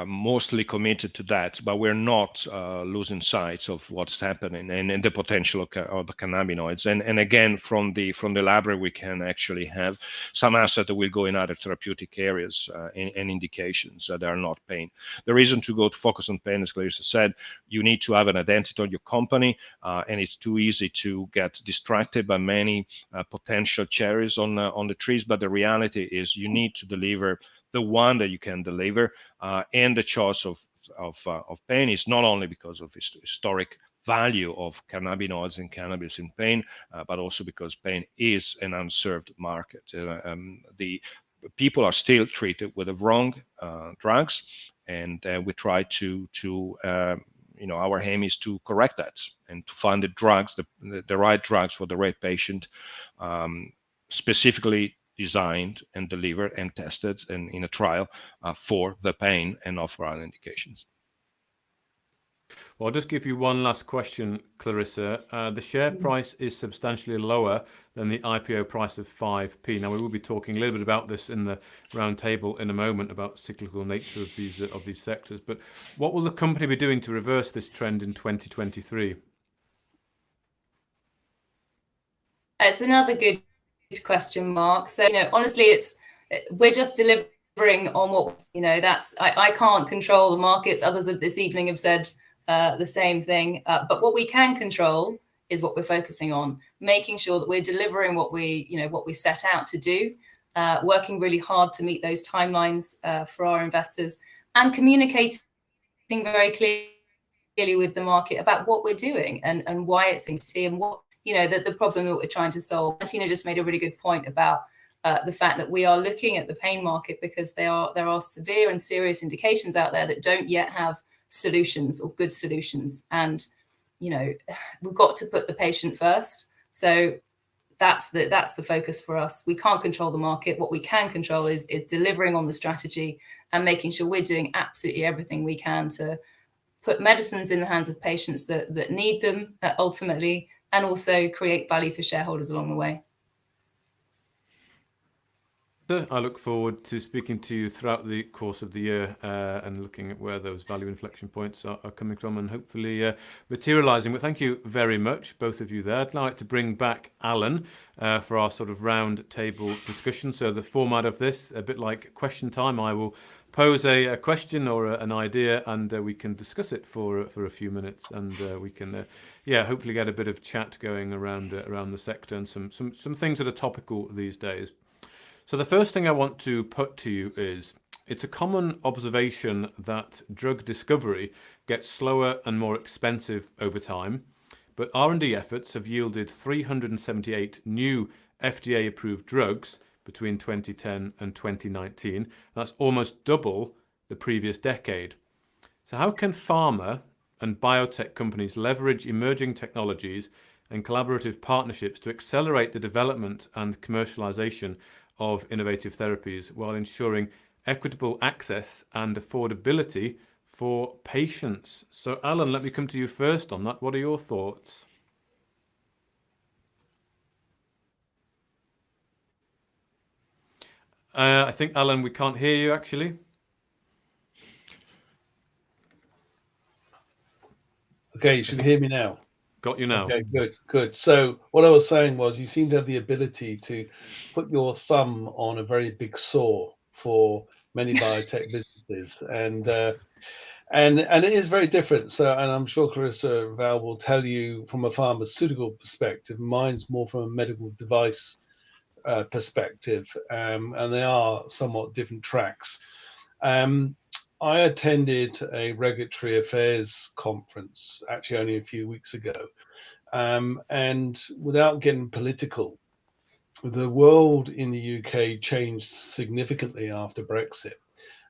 S5: mostly committed to that, but we're not losing sight of what's happening and the potential of the cannabinoids. And again, from the library, we can actually have some assets that will go in other therapeutic areas and indications that are not pain. The reason to go to focus on pain, as Clarissa said, you need to have an identity on your company, and it's too easy to get distracted by many potential cherries on the trees. But the reality is, you need to deliver the one that you can deliver, and the choice of pain is not only because of historic value of cannabinoids and cannabis in pain, but also because pain is an unserved market. The people are still treated with the wrong drugs, and we try to our aim is to correct that and to find the drugs, the right drugs for the right patient, specifically designed and delivered and tested in a trial for the pain and not for other indications.
S1: Well, I'll just give you one last question, Clarissa. The share price is substantially lower than the IPO price of 5p. Now, we will be talking a little bit about this in the roundtable in a moment about cyclical nature of these sectors. But what will the company be doing to reverse this trend in 2023?
S4: It's another good question, Mark. So, honestly, we're just delivering on what, that's, I can't control the markets. Others of this evening have said the same thing. But what we can control is what we're focusing on, making sure that we're delivering what we set out to do, working really hard to meet those timelines for our investors, and communicating very clearly with the market about what we're doing and why it's interesting and what, the problem that we're trying to solve. Martina just made a really good point about the fact that we are looking at the pain market because there are severe and serious indications out there that don't yet have solutions or good solutions. And, we've got to put the patient first. So that's the focus for us. We can't control the market. What we can control is delivering on the strategy and making sure we're doing absolutely everything we can to put medicines in the hands of patients that need them ultimately, and also create value for shareholders along the way.
S1: I look forward to speaking to you throughout the course of the year and looking at where those value inflection points are coming from and hopefully materializing. But thank you very much, both of you there. I'd like to bring back Alan for our sort of round table discussion. So the format of this, a bit like question time, I will pose a question or an idea, and we can discuss it for a few minutes, and we can hopefully get a bit of chat going around the sector and some things that are topical these days. So the first thing I want to put to you is, it's a common observation that drug discovery gets slower and more expensive over time, but R&D efforts have yielded 378 new FDA-approved drugs between 2010 and 2019. That's almost double the previous decade. So how can pharma and biotech companies leverage emerging technologies and collaborative partnerships to accelerate the development and commercialization of innovative therapies while ensuring equitable access and affordability for patients? So Alan, let me come to you first on that. What are your thoughts? I think, Alan, we can't hear you actually.
S3: Okay, you should hear me now.
S1: Got you now.
S3: Okay, good. So what I was saying was, you seem to have the ability to put your thumb on a very big saw for many biotech businesses, and it is very different. So, and I'm sure Clarissa Val will tell you from a pharmaceutical perspective. Mine's more from a medical device perspective, and they are somewhat different tracks. I attended a regulatory affairs conference actually only a few weeks ago, and without getting political, the world in the UK changed significantly after Brexit.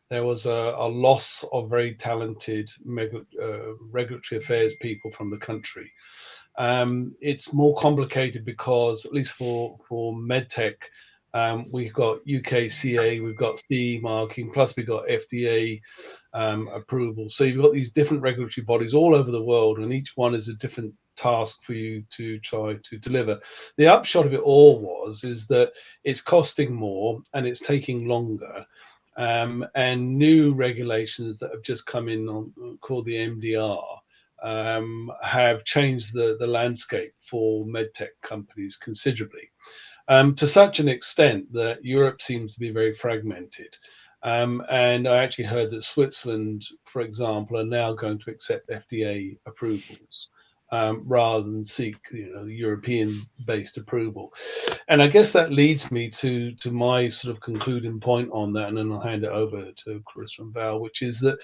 S3: There was a loss of very talented regulatory affairs people from the country. It's more complicated because, at least for medtech, we've got UKCA, we've got CE marking, plus we've got FDA approval. So you've got these different regulatory bodies all over the world, and each one is a different task for you to try to deliver. The upshot of it all is that it's costing more and it's taking longer. And new regulations that have just come in called the MDR have changed the landscape for medtech companies considerably, to such an extent that Europe seems to be very fragmented. And I actually heard that Switzerland, for example, are now going to accept FDA approvals rather than seek European-based approval. And I guess that leads me to my sort of concluding point on that, and then I'll hand it over to Clarissa and Val, which is that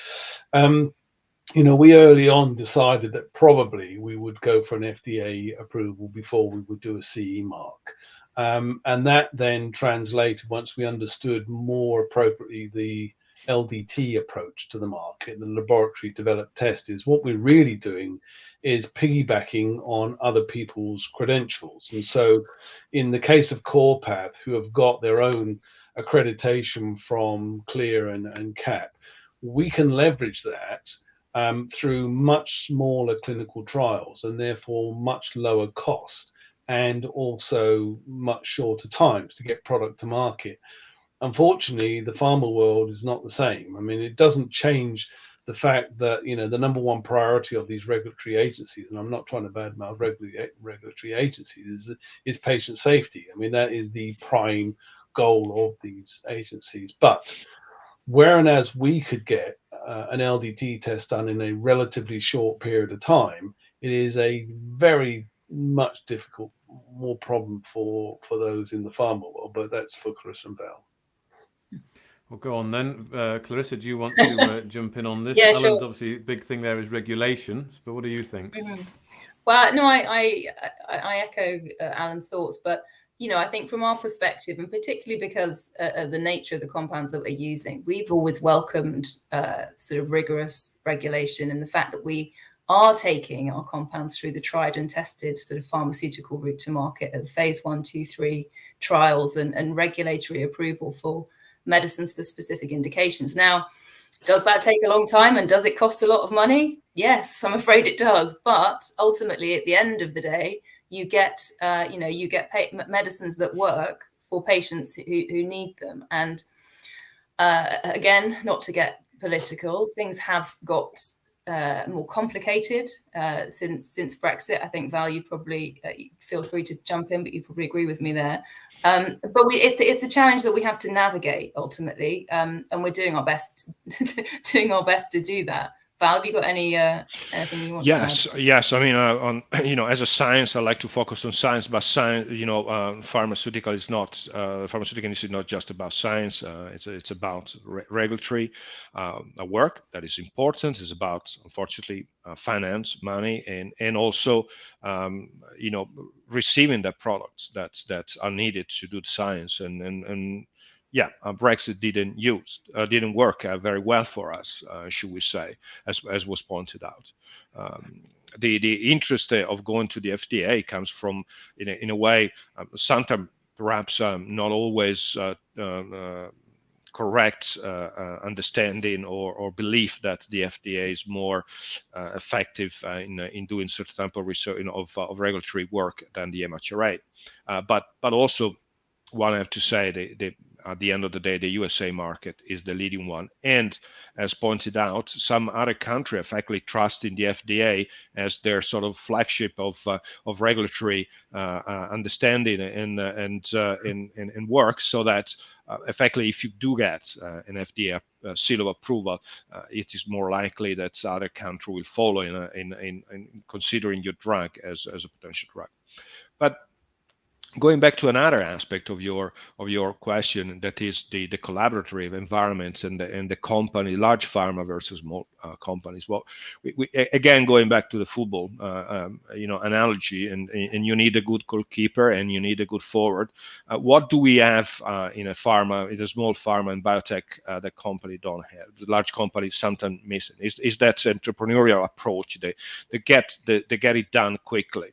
S3: we early on decided that probably we would go for an FDA approval before we would do a CE mark. And that then translated, once we understood more appropriately the LDT approach to the market, the laboratory developed test, is what we're really doing is piggybacking on other people's credentials. And so in the case of CorePath, who have got their own accreditation from CLIA and CAP, we can leverage that through much smaller clinical trials, and therefore much lower cost, and also much shorter times to get product to market. Unfortunately, the pharma world is not the same. I mean, it doesn't change the fact that, you know, the number one priority of these regulatory agencies, and I'm not trying to badmouth regulatory agencies, is patient safety. I mean, that is the prime goal of these agencies. But whereas we could get an LDT test done in a relatively short period of time, it is a very much difficult, more problem for those in the pharma world. But that's for Chris and Val.
S1: Well, go on then. Clarissa, do you want to jump in on this?
S4: Yeah,
S1: Alan's
S4: sure.
S1: obviously big thing there is regulations, but what do you think?
S4: Well, no, I echo Alan's thoughts, but you know, I think from our perspective, and particularly because of the nature of the compounds that we're using, we've always welcomed sort of rigorous regulation, and the fact that we are taking our compounds through the tried and tested sort of pharmaceutical route to market of phase 1, 2, 3 trials and regulatory approval for medicines for specific indications. Now, does that take a long time, and does it cost a lot of money? Yes, I'm afraid it does. But ultimately, at the end of the day, you get, you get medicines that work for patients who need them. And again, not to get political, things have got more complicated since Brexit. I think Val, you probably feel free to jump in, but you probably agree with me there. But it's a challenge that we have to navigate ultimately, and we're doing our best to do that. Val, have you got anything you want to add?
S5: Yes. I mean, as a science, I like to focus on science, but science, pharmaceutical is not just about science. It's about regulatory work that is important. It's about, unfortunately, finance, money, and also, receiving the products that are needed to do the science. Brexit didn't work very well for us, should we say, as was pointed out. The interest of going to the FDA comes from, in a way, sometimes perhaps not always correct understanding or belief that the FDA is more effective in doing certain type of research of regulatory work than the MHRA. But also, one I have to say, at the end of the day, the USA market is the leading one. And as pointed out, some other country effectively trust in the FDA as their sort of flagship of regulatory understanding and work, so that effectively, if you do get an FDA seal of approval, it is more likely that other country will follow in considering your drug as a potential drug. But going back to another aspect of your question, that is the collaborative environments and the company, large pharma versus small companies. Well, we again, going back to the football analogy, and you need a good goalkeeper and you need a good forward. What do we have in a small pharma and biotech that company don't have? The large companies sometimes missing is that entrepreneurial approach. They get it done quickly.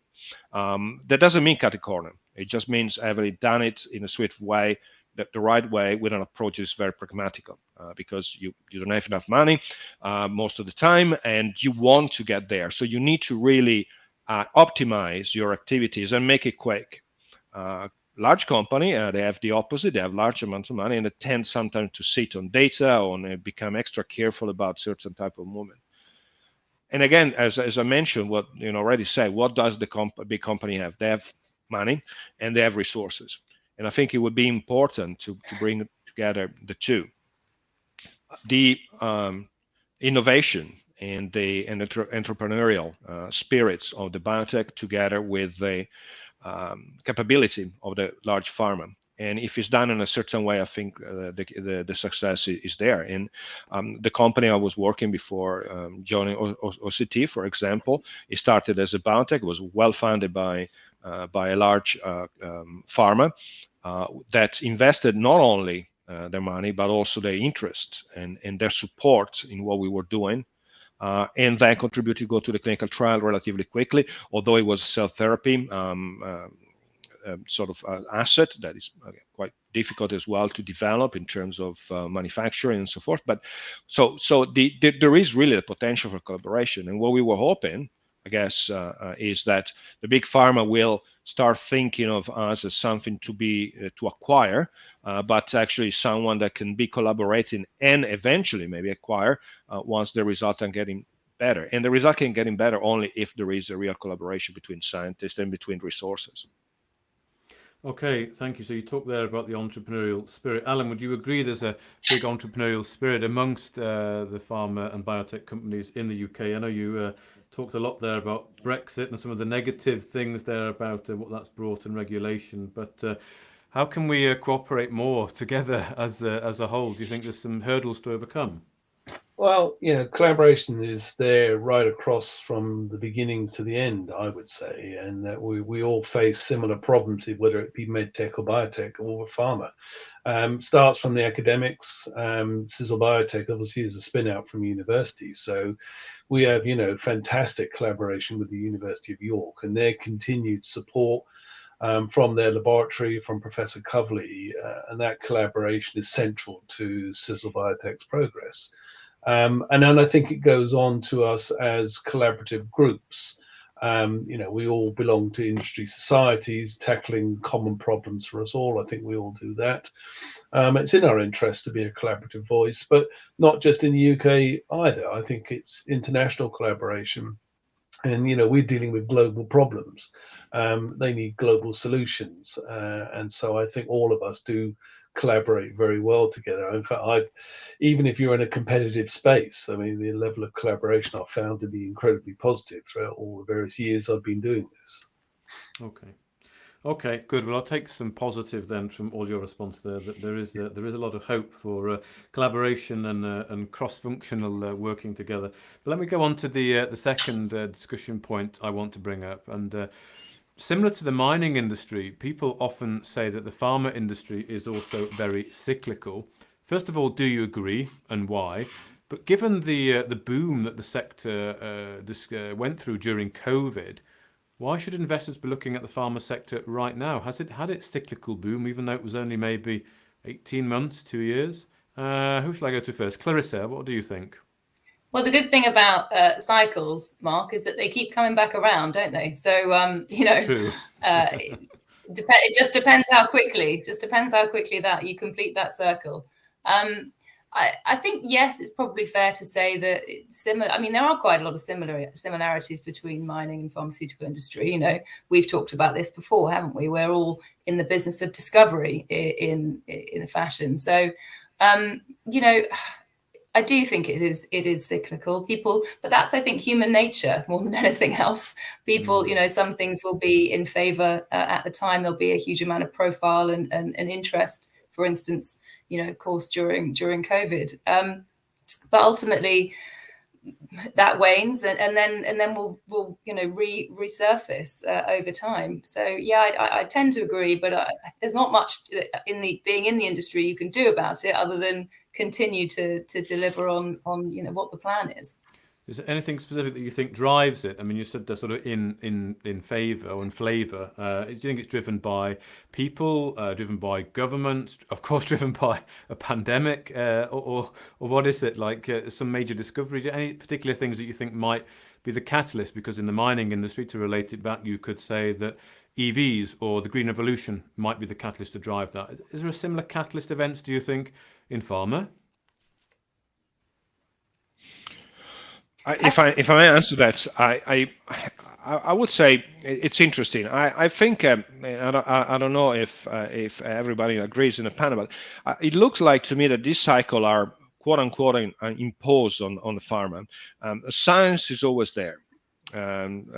S5: That doesn't mean cut a corner. It just means having done it in a swift way, the right way, with an approach that is very pragmatic, because you don't have enough money most of the time, and you want to get there. So you need to really optimize your activities and make it quick. Large company, they have the opposite. They have large amounts of money, and they tend sometimes to sit on data or become extra careful about certain type of movement. And again, as I mentioned, what already said, what does the big company have? They have money and they have resources. And I think it would be important to bring together the two. The innovation and the entrepreneurial spirits of the biotech, together with the capability of the large pharma. And if it's done in a certain way, I think the success is there. And the company I was working before joining OCT, for example, it started as a biotech. It was well funded by a large pharma that invested not only their money, but also their interest and their support in what we were doing. And then contributed to go to the clinical trial relatively quickly, although it was cell therapy. sort of asset that is quite difficult as well to develop in terms of manufacturing and so forth. But so there is really a potential for collaboration. And what we were hoping, I guess, is that the big pharma will start thinking of us as something to be to acquire, but actually someone that can be collaborating and eventually maybe acquire once the results are getting better. And the result can getting better only if there is a real collaboration between scientists and between resources.
S1: Okay, thank you. So you talked there about the entrepreneurial spirit. Alan, would you agree there's a big entrepreneurial spirit amongst the pharma and biotech companies in the UK? I know you talked a lot there about Brexit and some of the negative things there about what that's brought in regulation. But how can we cooperate more together as a whole? Do you think there's some hurdles to overcome?
S3: Well, collaboration is there right across from the beginning to the end, I would say, and that we all face similar problems, whether it be medtech or biotech or pharma. Starts from the academics. Cizzle Biotech obviously is a spin out from university, so we have fantastic collaboration with the University of York and their continued support from their laboratory, from Professor Coverley, and that collaboration is central to Cizzle Biotech's progress. And then I think it goes on to us as collaborative groups. We all belong to industry societies tackling common problems for us all. I think we all do that. It's in our interest to be a collaborative voice, but not just in the UK either. I think it's international collaboration. And, we're dealing with global problems. They need global solutions. And so I think all of us do collaborate very well together. In fact, even if you're in a competitive space, I mean, the level of collaboration I've found to be incredibly positive throughout all the various years I've been doing this.
S1: Okay, good. Well, I'll take some positive then from all your response there. That there is a lot of hope for collaboration and cross-functional working together. But let me go on to the second discussion point I want to bring up. And similar to the mining industry, people often say that the pharma industry is also very cyclical. First of all, do you agree, and why? But given the boom that the sector went through during COVID, why should investors be looking at the pharma sector right now? Has it had its cyclical boom, even though it was only maybe 18 months, 2 years? Who shall I go to first? Clarissa, what do you think?
S4: Well, the good thing about cycles, Mark, is that they keep coming back around, don't they? So,
S1: True.
S4: It just depends how quickly. That you complete that circle. I think, yes, it's probably fair to say that it's similar. I mean, there are quite a lot of similarities between mining and pharmaceutical industry. We've talked about this before, haven't we? We're all in the business of discovery in a fashion. So, I do think it is cyclical. But that's, I think, human nature more than anything else. People, some things will be in favor at the time. There'll be a huge amount of profile and interest, for instance, of course, during COVID. But ultimately, that wanes, and then we'll resurface over time. So yeah, I tend to agree, but there's not much being in the industry you can do about it other than continue to deliver on what the plan is.
S1: Is there anything specific that you think drives it? I mean, you said they're sort of in favour or in flavour. Do you think it's driven by people, driven by government, of course, driven by a pandemic, or what is it? Like some major discovery? Any particular things that you think might be the catalyst? Because in the mining industry, to relate it back, you could say that EVs or the green revolution might be the catalyst to drive that. Is there a similar catalyst events, do you think, in pharma?
S5: If I may answer that, I would say it's interesting. I think I don't know if everybody agrees in the panel, but it looks like to me that this cycle are quote unquote imposed on the pharma. Science is always there.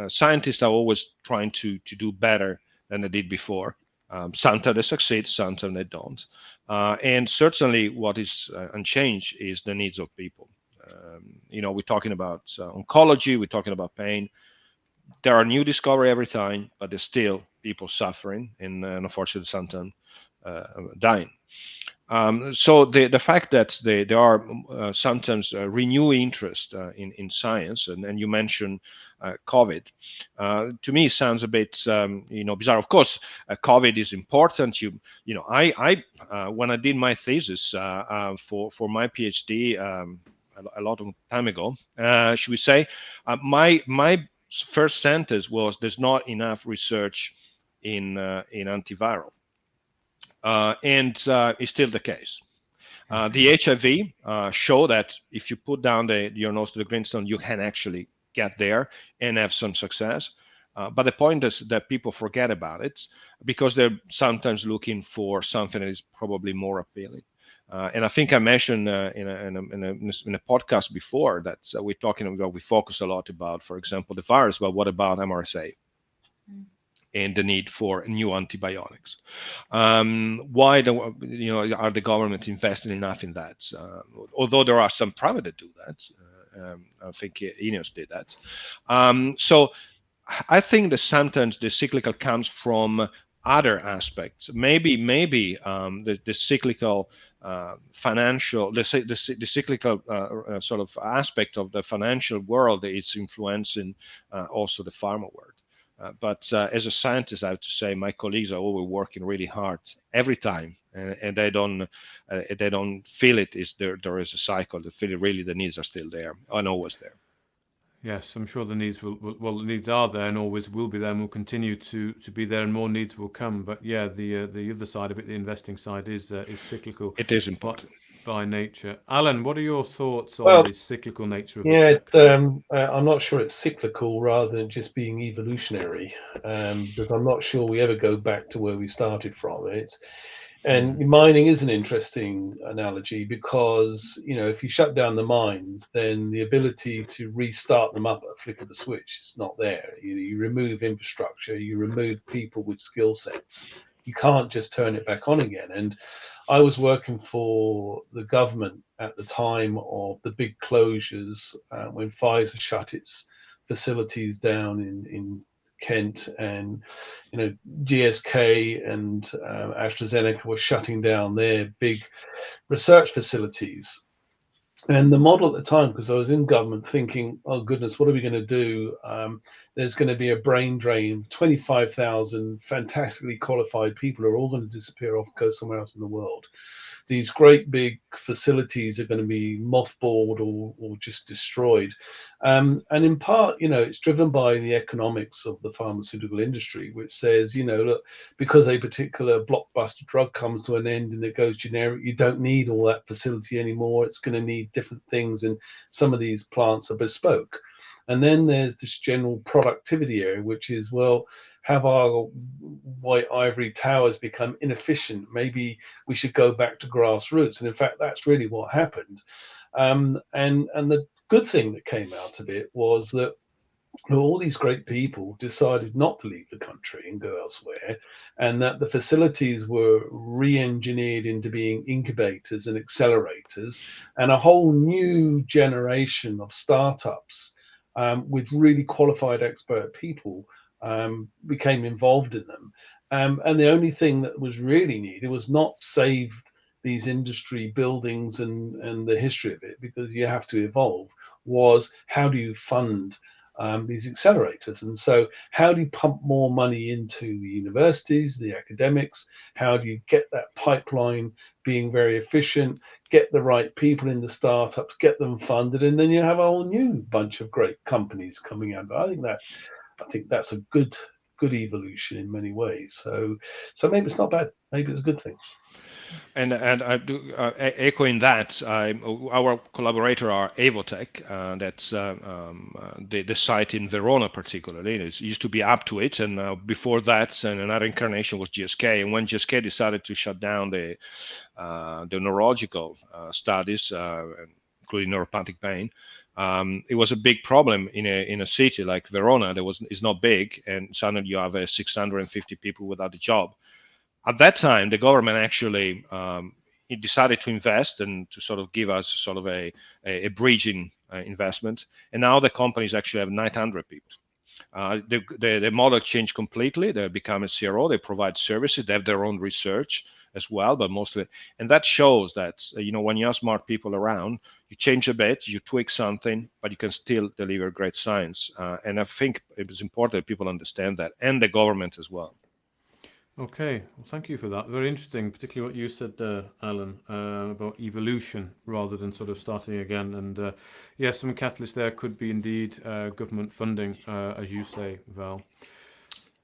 S5: Scientists are always trying to do better than they did before. Sometimes they succeed, sometimes they don't. And certainly, what is unchanged is the needs of people. We're talking about oncology, we're talking about pain. There are new discovery every time, but there's still people suffering, and unfortunately, sometimes dying. So the fact that there are sometimes renewed interest in science, and you mentioned COVID, to me sounds a bit bizarre. Of course, COVID is important. I when I did my thesis for my PhD a lot of time ago, should we say, my first sentence was, "There's not enough research in antiviral." And it's still the case. The HIV show that if you put down your nose to the grindstone, you can actually get there and have some success. But the point is that people forget about it because they're sometimes looking for something that is probably more appealing. And I think I mentioned in a podcast before that we're talking about, we focus a lot about, for example, the virus, but what about MRSA? And the need for new antibiotics. Why are the government investing enough in that? Although there are some private that do that. I think Ineos did that. So I think that sometimes the cyclical comes from other aspects. Maybe the cyclical financial, the cyclical sort of aspect of the financial world is influencing also the pharma world. But as a scientist, I have to say my colleagues are always working really hard every time, and they don't feel it. There is a cycle. They feel really the needs are still there and always there.
S1: Yes, I'm sure the needs the needs are there and always will be there and will continue to be there, and more needs will come. But yeah, the other side of it, the investing side, is cyclical.
S5: It is important
S1: by nature. Alan, what are your thoughts on the cyclical nature of the
S3: sector? I'm not sure it's cyclical rather than just being evolutionary, because I'm not sure we ever go back to where we started from. Mining is an interesting analogy because, if you shut down the mines, then the ability to restart them up at a flick of the switch is not there. You remove infrastructure, you remove people with skill sets. You can't just turn it back on again. And I was working for the government at the time of the big closures when Pfizer shut its facilities down in Kent, and GSK and AstraZeneca were shutting down their big research facilities. And the model at the time, because I was in government thinking, oh goodness, what are we going to do? There's going to be a brain drain. 25,000 fantastically qualified people are all going to disappear off, go somewhere else in the world. These great big facilities are going to be mothballed or just destroyed. And in part, it's driven by the economics of the pharmaceutical industry, which says, look, because a particular blockbuster drug comes to an end and it goes generic, you don't need all that facility anymore. It's going to need different things. And some of these plants are bespoke. And then there's this general productivity area, which is, well, have our white ivory towers become inefficient? Maybe we should go back to grassroots. And in fact, that's really what happened. And the good thing that came out of it was that all these great people decided not to leave the country and go elsewhere, and that the facilities were re-engineered into being incubators and accelerators, and a whole new generation of startups with really qualified expert people became involved in them. And the only thing that was really needed was not save these industry buildings and the history of it, because you have to evolve, was how do you fund these accelerators? And so how do you pump more money into the universities, the academics? How do you get that pipeline being very efficient, get the right people in the startups, get them funded, and then you have a whole new bunch of great companies coming out. I think that's a good evolution in many ways. So maybe it's not bad. Maybe it's a good thing.
S5: And I do echoing that, our collaborator are Evotech. That's the site in Verona, particularly. It used to be up to it, and before that, and another incarnation was GSK. And when GSK decided to shut down the neurological studies, including neuropathic pain, it was a big problem in a city like Verona. It's not big, and suddenly you have 650 people without a job. At that time, the government actually it decided to invest and to sort of give us sort of a bridging investment. And now the companies actually have 900 people. The model changed completely. They become a CRO. They provide services. They have their own research. as well, but mostly, and that shows that when you have smart people around, you change a bit, you tweak something, but you can still deliver great science. And I think it is important that people understand that, and the government as well.
S1: Okay, well, thank you for that. Very interesting, particularly what you said there, Alan, about evolution rather than sort of starting again. And yes, some catalyst there could be indeed government funding, as you say, Val.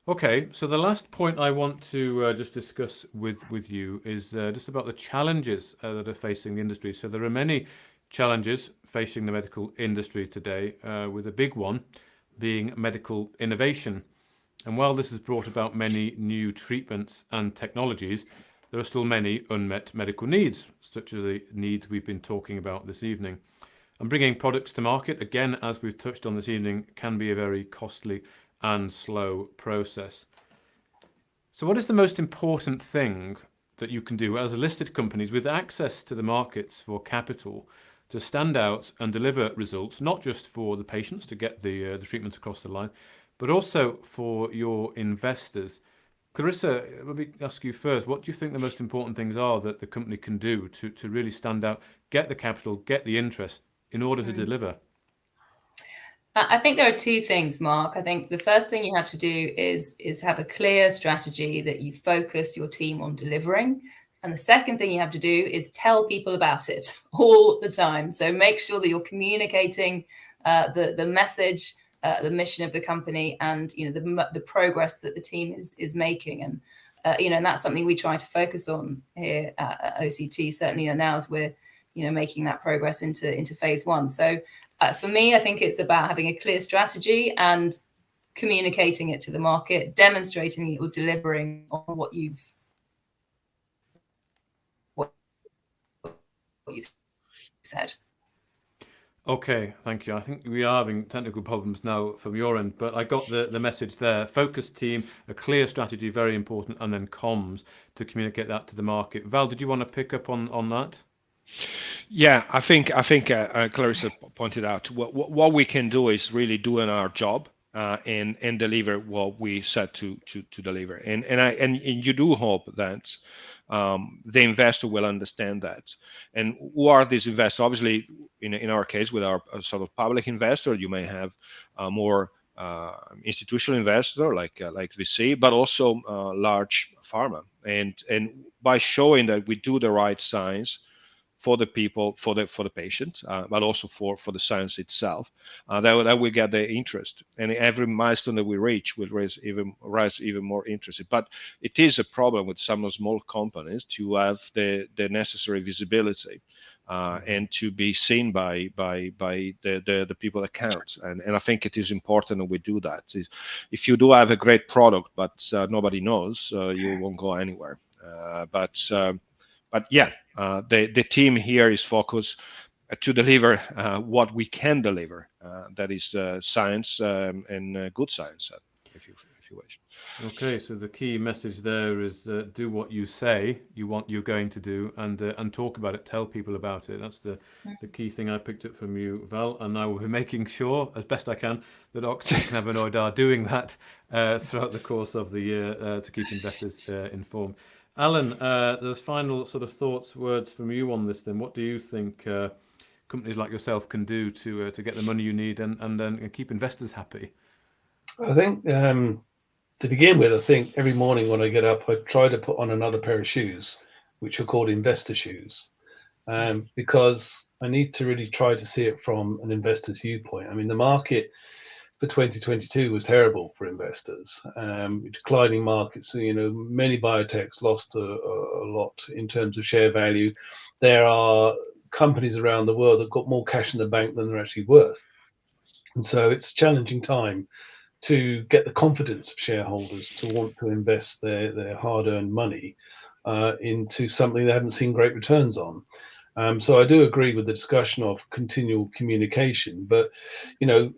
S1: Okay, so the last point I want to just discuss with you is just about the challenges that are facing the industry. So there are many challenges facing the medical industry today, with a big one being medical innovation. And while this has brought about many new treatments and technologies, there are still many unmet medical needs, such as the needs we've been talking about this evening. And bringing products to market, again, as we've touched on this evening, can be a very costly and slow process. So what is the most important thing that you can do as a listed companies with access to the markets for capital to stand out and deliver results, not just for the patients to get the treatments across the line, but also for your investors? Clarissa, let me ask you first, what do you think the most important things are that the company can do to really stand out, get the capital, get the interest in order to deliver?
S4: I think there are two things, Mark. I think the first thing you have to do is have a clear strategy that you focus your team on delivering. And the second thing you have to do is tell people about it all the time. So make sure that you're communicating the message, the mission of the company, and the progress that the team is making. And and that's something we try to focus on here at OCT. Certainly now as we're making that progress into phase 1. So for me, I think it's about having a clear strategy and communicating it to the market, demonstrating that you're delivering on what you've said.
S1: Okay, thank you. I think we are having technical problems now from your end, but I got the message there. Focused team, a clear strategy, very important, and then comms to communicate that to the market. Val, did you want to pick up on that?
S5: Yeah, I think Clarissa pointed out what we can do is really doing our job and deliver what we set to deliver. And you do hope that the investor will understand that. And who are these investors? Obviously, in our case, with our sort of public investor, you may have more institutional investor like VC, but also large pharma. And by showing that we do the right science for the people, for the patient, but also for the science itself, that we get the interest, and every milestone that we reach will raise even more interest. But it is a problem with some small companies to have the necessary visibility and to be seen by the people that count. And I think it is important that we do that. If you do have a great product but nobody knows, you won't go anywhere. But yeah, the team here is focused to deliver what we can deliver. That is science and good science, if you wish.
S1: Okay, so the key message there is do what you say you're going to do, and talk about it, tell people about it. That's the key thing I picked up from you, Val, and I will be making sure, as best I can, that Oxford Cannabinoid are doing that throughout the course of the year to keep investors informed. Alan, there's final sort of thoughts, words from you on this then. What do you think companies like yourself can do to get the money you need and then keep investors happy?
S3: I think to begin with, I think every morning when I get up, I try to put on another pair of shoes, which are called investor shoes, because I need to really try to see it from an investor's viewpoint. I mean, the market for 2022 was terrible for investors. Declining markets, many biotechs lost a lot in terms of share value. There are companies around the world that got more cash in the bank than they're actually worth. And so it's a challenging time to get the confidence of shareholders to want to invest their hard-earned money into something they haven't seen great returns on. So I do agree with the discussion of continual communication, but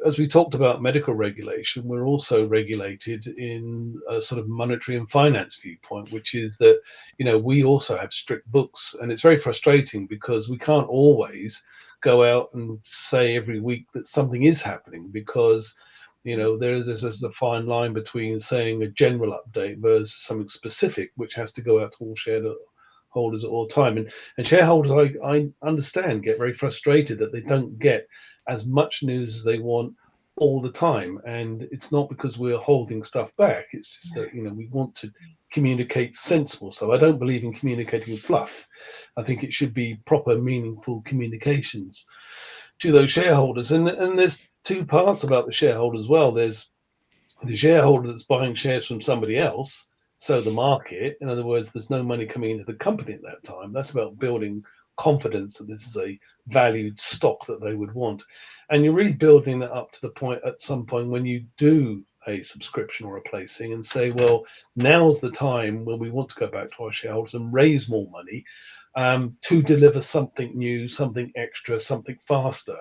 S3: as we talked about medical regulation, we're also regulated in a sort of monetary and finance viewpoint, which is that we also have strict books, and it's very frustrating because we can't always go out and say every week that something is happening, because there's a fine line between saying a general update versus something specific, which has to go out to all shareholders at all time. And shareholders, I understand, get very frustrated that they don't get as much news as they want all the time. And it's not because we're holding stuff back. It's just that, we want to communicate sensible stuff. I don't believe in communicating fluff. I think it should be proper, meaningful communications to those shareholders. And there's two parts about the shareholder as well. There's the shareholder that's buying shares from somebody else. So the market, in other words, there's no money coming into the company at that time. That's about building confidence that this is a valued stock that they would want. And you're really building that up to the point at some point when you do a subscription or a placing and say, well, now's the time when we want to go back to our shareholders and raise more money to deliver something new, something extra, something faster.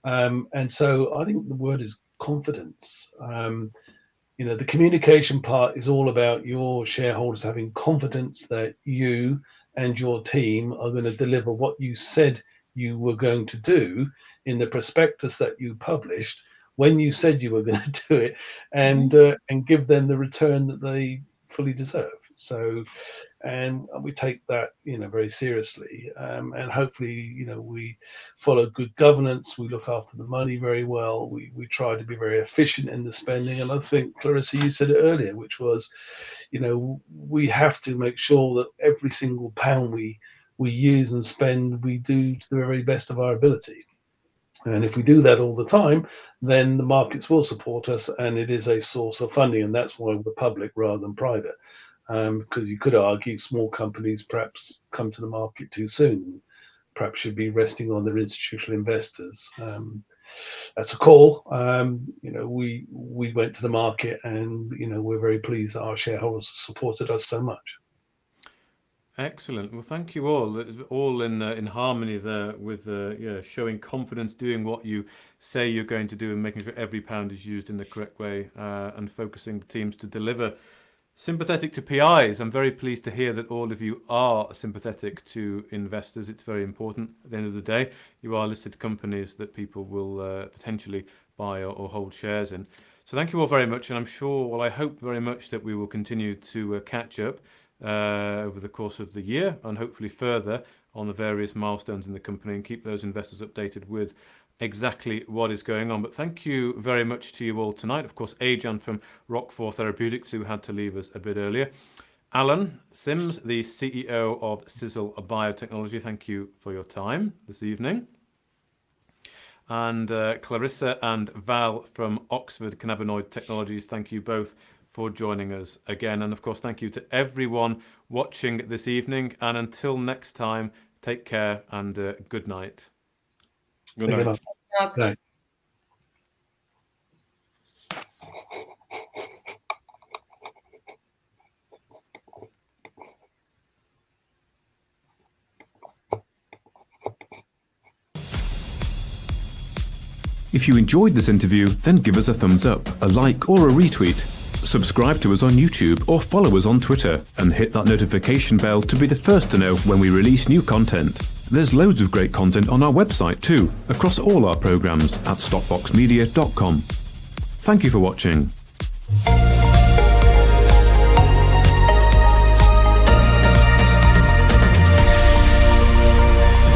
S3: And so I think the word is confidence. The communication part is all about your shareholders having confidence that you and your team are going to deliver what you said you were going to do in the prospectus that you published when you said you were going to do it, and give them the return that they fully deserve. So, and we take that, very seriously, and hopefully, we follow good governance. We look after the money very well. We try to be very efficient in the spending. And I think, Clarissa, you said it earlier, which was, we have to make sure that every single pound we use and spend, we do to the very best of our ability. And if we do that all the time, then the markets will support us, and it is a source of funding. And that's why we're public rather than private. Because you could argue small companies perhaps come to the market too soon, perhaps should be resting on their institutional investors. That's a call. We went to the market, and we're very pleased that our shareholders supported us so much.
S1: Excellent. Well, thank you all. It's all in harmony there with showing confidence, doing what you say you're going to do, and making sure every pound is used in the correct way, and focusing the teams to deliver. Sympathetic to PIs. I'm very pleased to hear that all of you are sympathetic to investors. It's very important. At the end of the day, you are listed companies that people will potentially buy or hold shares in. So thank you all very much, and I hope very much that we will continue to catch up over the course of the year, and hopefully further on the various milestones in the company, and keep those investors updated with exactly what is going on. But thank you very much to you all tonight. Of course, Ajan from Roquefort Therapeutics, who had to leave us a bit earlier. Alan Sims, the CEO of Cizzle Biotechnology, thank you for your time this evening. And Clarissa and Val from Oxford Cannabinoid Technologies, thank you both for joining us again. And of course, thank you to everyone watching this evening. And until next time, take care and good night.
S5: Good night.
S3: Good night.
S6: If you enjoyed this interview, then give us a thumbs up, a like or a retweet. Subscribe to us on YouTube or follow us on Twitter, and hit that notification bell to be the first to know when we release new content. There's loads of great content on our website too, across all our programs at stockboxmedia.com. Thank you for watching.